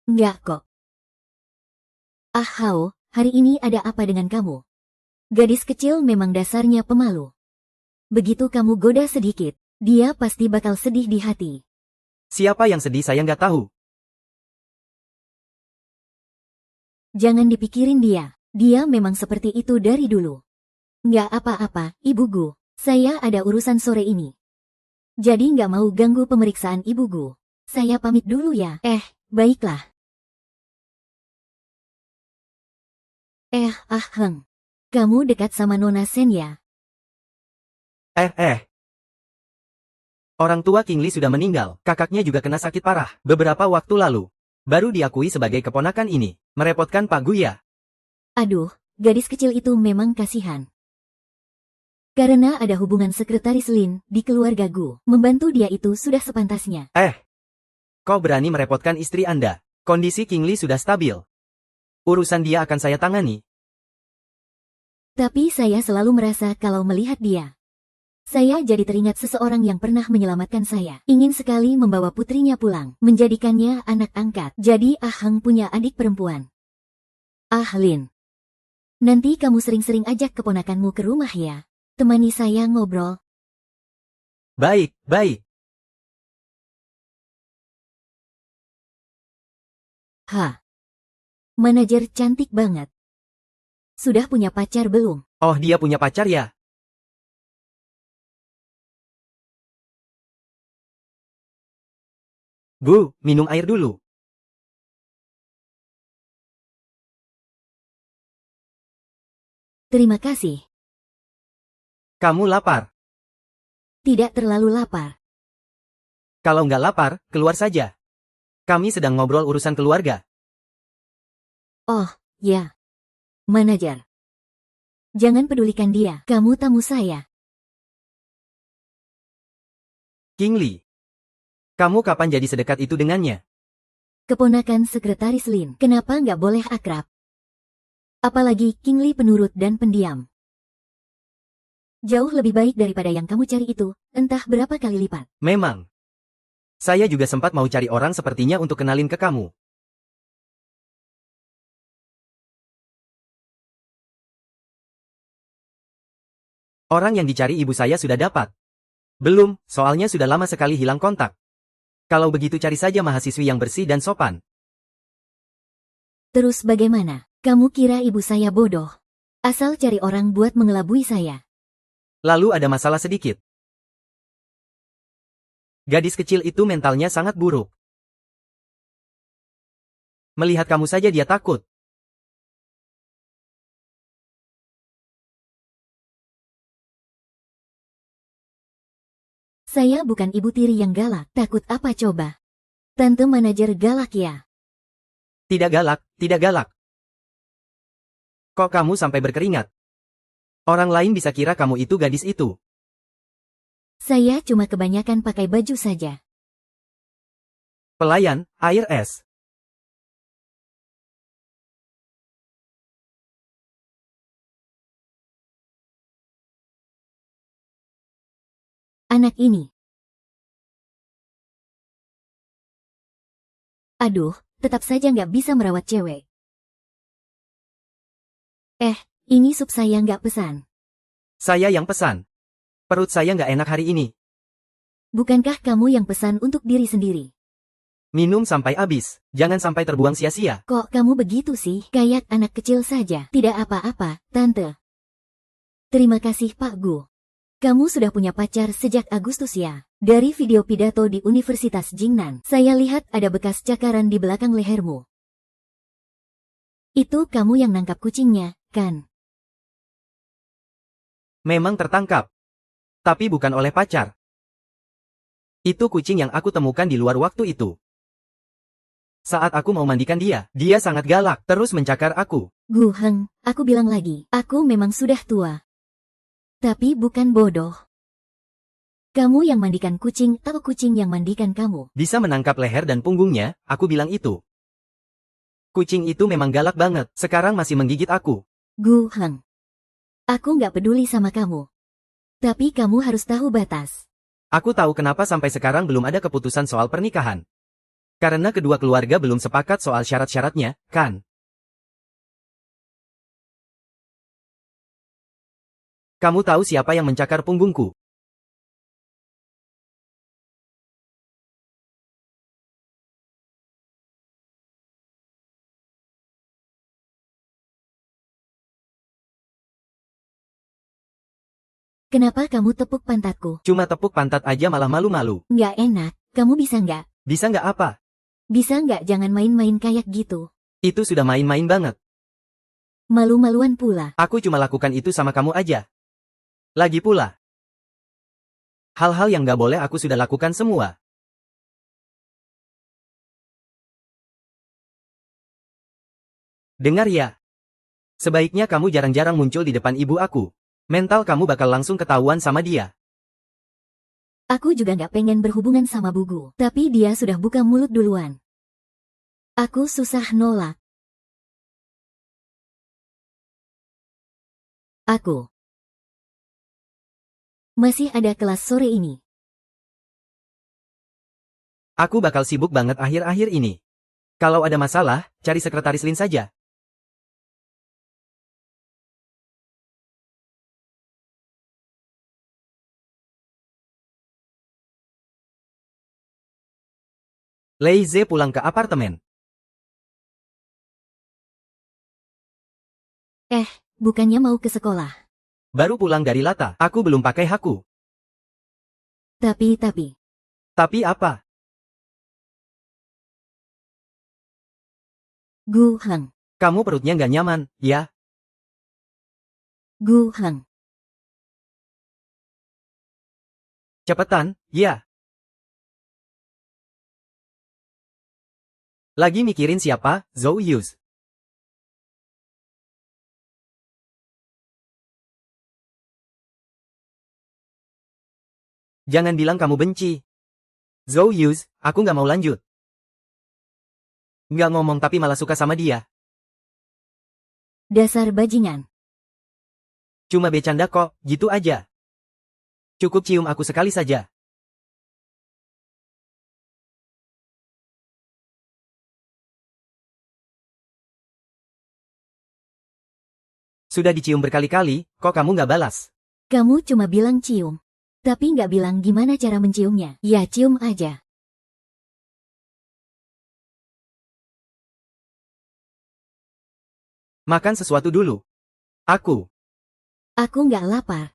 Nggak kok. Hao, hari ini ada apa dengan kamu? Gadis kecil memang dasarnya pemalu. Begitu kamu goda sedikit, dia pasti bakal sedih di hati. Siapa yang sedih saya nggak tahu. Jangan dipikirin dia. Dia memang seperti itu dari dulu. Nggak apa-apa, Ibu Gu. Saya ada urusan sore ini. Jadi nggak mau ganggu pemeriksaan Ibu Gu. Saya pamit dulu ya. Baiklah. Heng. Kamu dekat sama Nona Sen ya? Orang tua King Lee sudah meninggal, kakaknya juga kena sakit parah, beberapa waktu lalu. Baru diakui sebagai keponakan ini. Merepotkan Pak Gu ya. Aduh, gadis kecil itu memang kasihan. Karena ada hubungan sekretaris Lin di keluarga Gu, membantu dia itu sudah sepantasnya. Kau berani merepotkan istri Anda. Kondisi King Lee sudah stabil. Urusan dia akan saya tangani. Tapi saya selalu merasa kalau melihat dia. Saya jadi teringat seseorang yang pernah menyelamatkan saya. Ingin sekali membawa putrinya pulang, menjadikannya anak angkat. Jadi Ahang punya adik perempuan. Lin. Nanti kamu sering-sering ajak keponakanmu ke rumah ya. Temani saya ngobrol. Baik. Manajer cantik banget. Sudah punya pacar belum? Oh, dia punya pacar ya? Bu, minum air dulu. Terima kasih. Kamu lapar? Tidak terlalu lapar. Kalau nggak lapar, keluar saja. Kami sedang ngobrol urusan keluarga. Oh, ya. Manajer. Jangan pedulikan dia, kamu tamu saya. King Lee. Kamu kapan jadi sedekat itu dengannya? Keponakan sekretaris Lin, kenapa nggak boleh akrab? Apalagi King Lee penurut dan pendiam. Jauh lebih baik daripada yang kamu cari itu, entah berapa kali lipat. Memang. Saya juga sempat mau cari orang sepertinya untuk kenalin ke kamu. Orang yang dicari ibu saya sudah dapat. Belum, soalnya sudah lama sekali hilang kontak. Kalau begitu cari saja mahasiswi yang bersih dan sopan. Terus bagaimana? Kamu kira ibu saya bodoh? Asal cari orang buat mengelabui saya. Lalu ada masalah sedikit. Gadis kecil itu mentalnya sangat buruk. Melihat kamu saja dia takut. Saya bukan ibu tiri yang galak, takut apa coba? Tante manajer galak ya? Tidak galak. Kok kamu sampai berkeringat? Orang lain bisa kira kamu itu gadis itu. Saya cuma kebanyakan pakai baju saja. Pelayan, air es. Anak ini. Aduh, tetap saja nggak bisa merawat cewek. Ini sup saya nggak pesan. Saya yang pesan. Perut saya nggak enak hari ini. Bukankah kamu yang pesan untuk diri sendiri? Minum sampai habis, jangan sampai terbuang sia-sia. Kok kamu begitu sih? Kayak anak kecil saja. Tidak apa-apa, Tante. Terima kasih Pak Gu. Kamu sudah punya pacar sejak Agustus ya? Dari video pidato di Universitas Jingnan, saya lihat ada bekas cakaran di belakang lehermu. Itu kamu yang nangkap kucingnya, kan? Memang tertangkap. Tapi bukan oleh pacar. Itu kucing yang aku temukan di luar waktu itu. Saat aku mau mandikan dia sangat galak, terus mencakar aku. Gu Heng, aku bilang lagi, aku memang sudah tua. Tapi bukan bodoh. Kamu yang mandikan kucing atau kucing yang mandikan kamu? Bisa menangkap leher dan punggungnya, aku bilang itu. Kucing itu memang galak banget, sekarang masih menggigit aku. Gu Heng, aku nggak peduli sama kamu. Tapi kamu harus tahu batas. Aku tahu kenapa sampai sekarang belum ada keputusan soal pernikahan. Karena kedua keluarga belum sepakat soal syarat-syaratnya, kan? Kamu tahu siapa yang mencakar punggungku? Kenapa kamu tepuk pantatku? Cuma tepuk pantat aja malah malu-malu. Nggak enak, kamu bisa nggak? Bisa nggak apa? Bisa nggak jangan main-main kayak gitu? Itu sudah main-main banget. Malu-maluan pula. Aku cuma lakukan itu sama kamu aja. Lagi pula. Hal-hal yang nggak boleh aku sudah lakukan semua. Dengar ya. Sebaiknya kamu jarang-jarang muncul di depan ibu aku. Mental kamu bakal langsung ketahuan sama dia. Aku juga nggak pengen berhubungan sama Bugu. Tapi dia sudah buka mulut duluan. Aku susah nolak. Aku masih ada kelas sore ini. Aku bakal sibuk banget akhir-akhir ini. Kalau ada masalah, cari sekretaris Lin saja. Lei Ze pulang ke apartemen. Bukannya mau ke sekolah. Baru pulang dari Lata, aku belum pakai haku. Tapi. Tapi apa? Gu Heng. Kamu perutnya nggak nyaman, ya? Gu Heng. Cepetan, ya. Lagi mikirin siapa, Zhou Yuz. Jangan bilang kamu benci. Zhou Yuz, aku nggak mau lanjut. Nggak ngomong tapi malah suka sama dia. Dasar bajingan. Cuma bercanda kok, gitu aja. Cukup cium aku sekali saja. Sudah dicium berkali-kali, kok kamu nggak balas? Kamu cuma bilang cium. Tapi nggak bilang gimana cara menciumnya. Ya cium aja. Makan sesuatu dulu. Aku. Aku nggak lapar.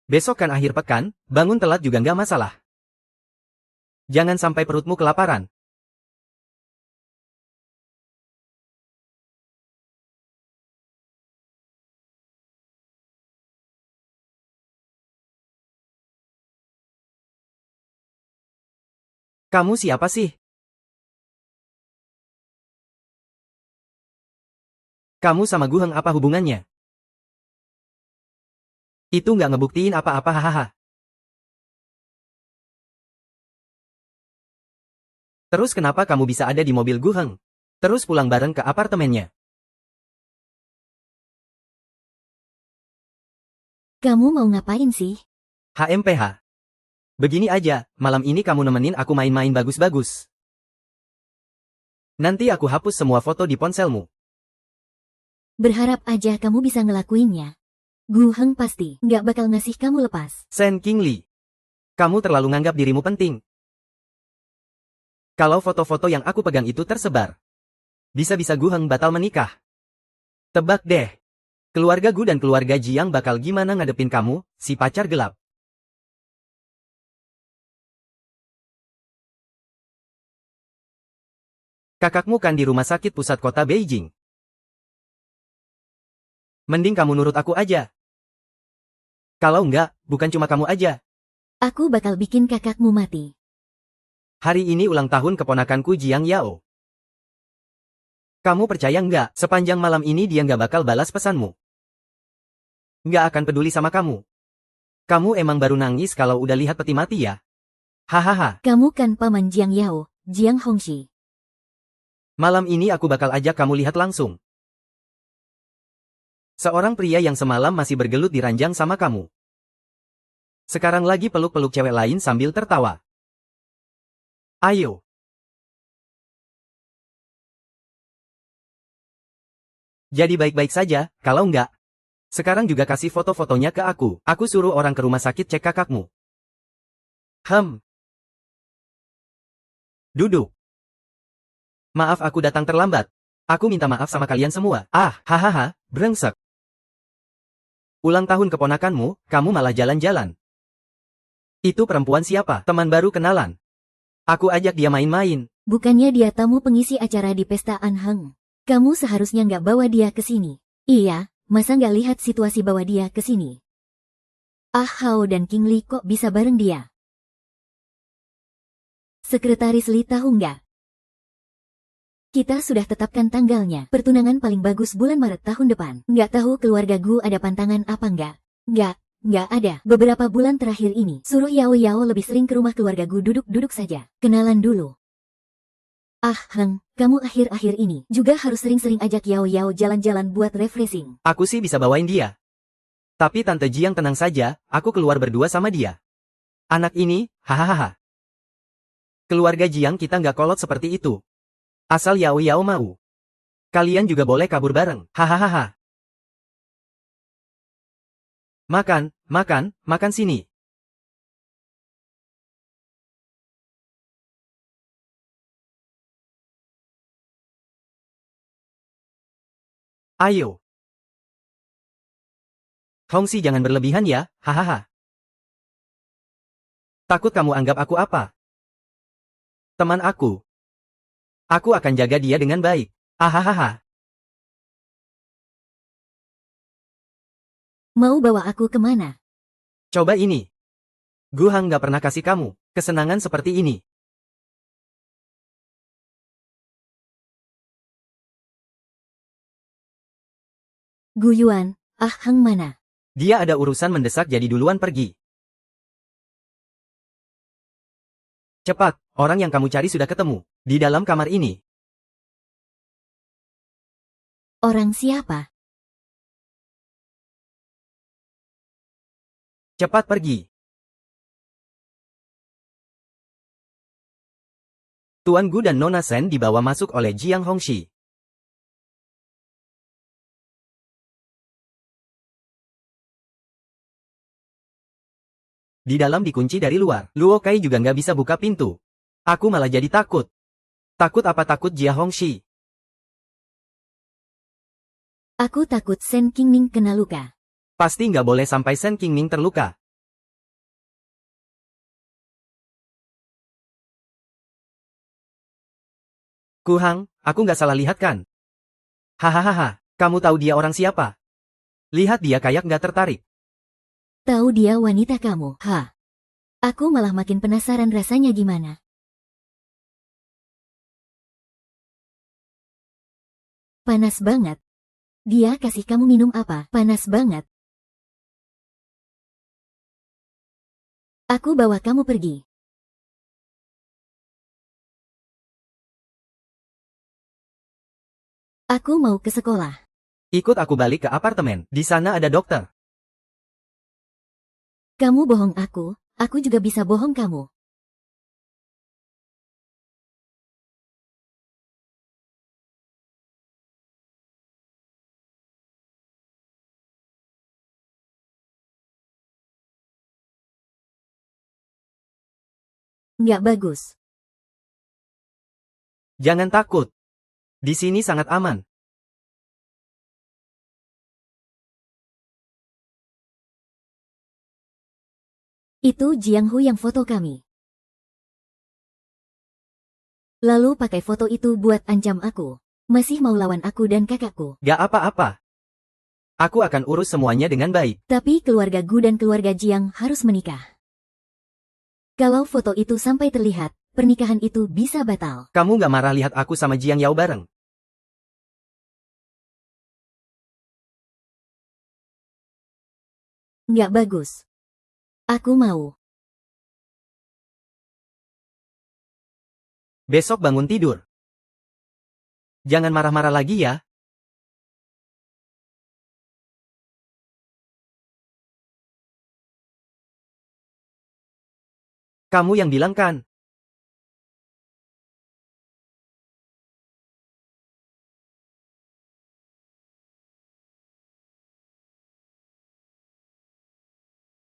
Besok kan akhir pekan, bangun telat juga nggak masalah. Jangan sampai perutmu kelaparan. Kamu siapa sih? Kamu sama Gu Heng apa hubungannya? Itu nggak ngebuktiin apa-apa hahaha. Terus kenapa kamu bisa ada di mobil Gu Heng? Terus pulang bareng ke apartemennya? Kamu mau ngapain sih? HMPH. Begini aja, malam ini kamu nemenin aku main-main bagus-bagus. Nanti aku hapus semua foto di ponselmu. Berharap aja kamu bisa ngelakuinnya. Gu Heng pasti nggak bakal ngasih kamu lepas. Sen Qingli. Kamu terlalu nganggap dirimu penting. Kalau foto-foto yang aku pegang itu tersebar, bisa-bisa Gu Heng batal menikah. Tebak deh. Keluarga Gu dan keluarga Jiang bakal gimana ngadepin kamu, si pacar gelap. Kakakmu kan di rumah sakit pusat kota Beijing. Mending kamu nurut aku aja. Kalau enggak, bukan cuma kamu aja. Aku bakal bikin kakakmu mati. Hari ini ulang tahun keponakanku Jiang Yao. Kamu percaya nggak, sepanjang malam ini dia nggak bakal balas pesanmu. Nggak akan peduli sama kamu. Kamu emang baru nangis kalau udah lihat peti mati ya? Hahaha. Kamu kan paman Jiang Yao, Jiang Hongxi. Malam ini aku bakal ajak kamu lihat langsung. Seorang pria yang semalam masih bergelut di ranjang sama kamu. Sekarang lagi peluk-peluk cewek lain sambil tertawa. Ayo. Jadi baik-baik saja, kalau enggak. Sekarang juga kasih foto-fotonya ke aku. Aku suruh orang ke rumah sakit cek kakakmu. Duduk. Maaf aku datang terlambat. Aku minta maaf sama kalian semua. Hahaha, brengsek. Ulang tahun keponakanmu, kamu malah jalan-jalan. Itu perempuan siapa? Teman baru kenalan. Aku ajak dia main-main. Bukannya dia tamu pengisi acara di pesta Anheng. Kamu seharusnya nggak bawa dia ke sini. Iya, masa nggak lihat situasi bawa dia ke sini? Ah Hao dan King Li kok bisa bareng dia? Sekretaris Li tahu nggak? Kita sudah tetapkan tanggalnya. Pertunangan paling bagus bulan Maret tahun depan. Nggak tahu keluarga Gu ada pantangan apa nggak? Nggak ada. Beberapa bulan terakhir ini, suruh Yao Yao lebih sering ke rumah keluarga Gu duduk-duduk saja. Kenalan dulu. Ah Heng, kamu akhir-akhir ini juga harus sering-sering ajak Yao Yao jalan-jalan buat refreshing. Aku sih bisa bawain dia. Tapi Tante Jiang tenang saja, aku keluar berdua sama dia. Anak ini, hahaha. Keluarga Jiang kita nggak kolot seperti itu. Asal Yao Yao mau. Kalian juga boleh kabur bareng, hahaha. Makan sini. Ayo. Hongxi jangan berlebihan ya, hahaha. Takut kamu anggap aku apa? Teman aku. Aku akan jaga dia dengan baik. Ahahaha. Mau bawa aku kemana? Coba ini. Gu Hang nggak pernah kasih kamu kesenangan seperti ini. Gu Yuan, Ah Heng mana? Dia ada urusan mendesak jadi duluan pergi. Cepat, orang yang kamu cari sudah ketemu. Di dalam kamar ini. Orang siapa? Cepat pergi. Tuan Gu dan Nona Sen dibawa masuk oleh Jiang Hongxi. Di dalam dikunci dari luar. Luo Kai juga nggak bisa buka pintu. Aku malah jadi takut. Takut apa takut Jia Hongxi? Aku takut Sen Qingming kena luka. Pasti nggak boleh sampai Sen Qingming terluka. Ku Hang, aku nggak salah lihat kan? Hahaha, kamu tahu dia orang siapa? Lihat dia kayak nggak tertarik. Tahu dia wanita kamu, Aku malah makin penasaran rasanya gimana. Panas banget. Dia kasih kamu minum apa? Panas banget. Aku bawa kamu pergi. Aku mau ke sekolah. Ikut aku balik ke apartemen. Di sana ada dokter. Kamu bohong aku juga bisa bohong kamu. Nggak bagus. Jangan takut. Di sini sangat aman. Itu Jianghu yang foto kami. Lalu pakai foto itu buat ancam aku. Masih mau lawan aku dan kakakku. Gak apa-apa. Aku akan urus semuanya dengan baik. Tapi keluarga Gu dan keluarga Jiang harus menikah. Kalau foto itu sampai terlihat, pernikahan itu bisa batal. Kamu gak marah lihat aku sama Jiang Yao bareng? Nggak bagus. Aku mau. Besok bangun tidur. Jangan marah-marah lagi ya. Kamu yang bilang kan?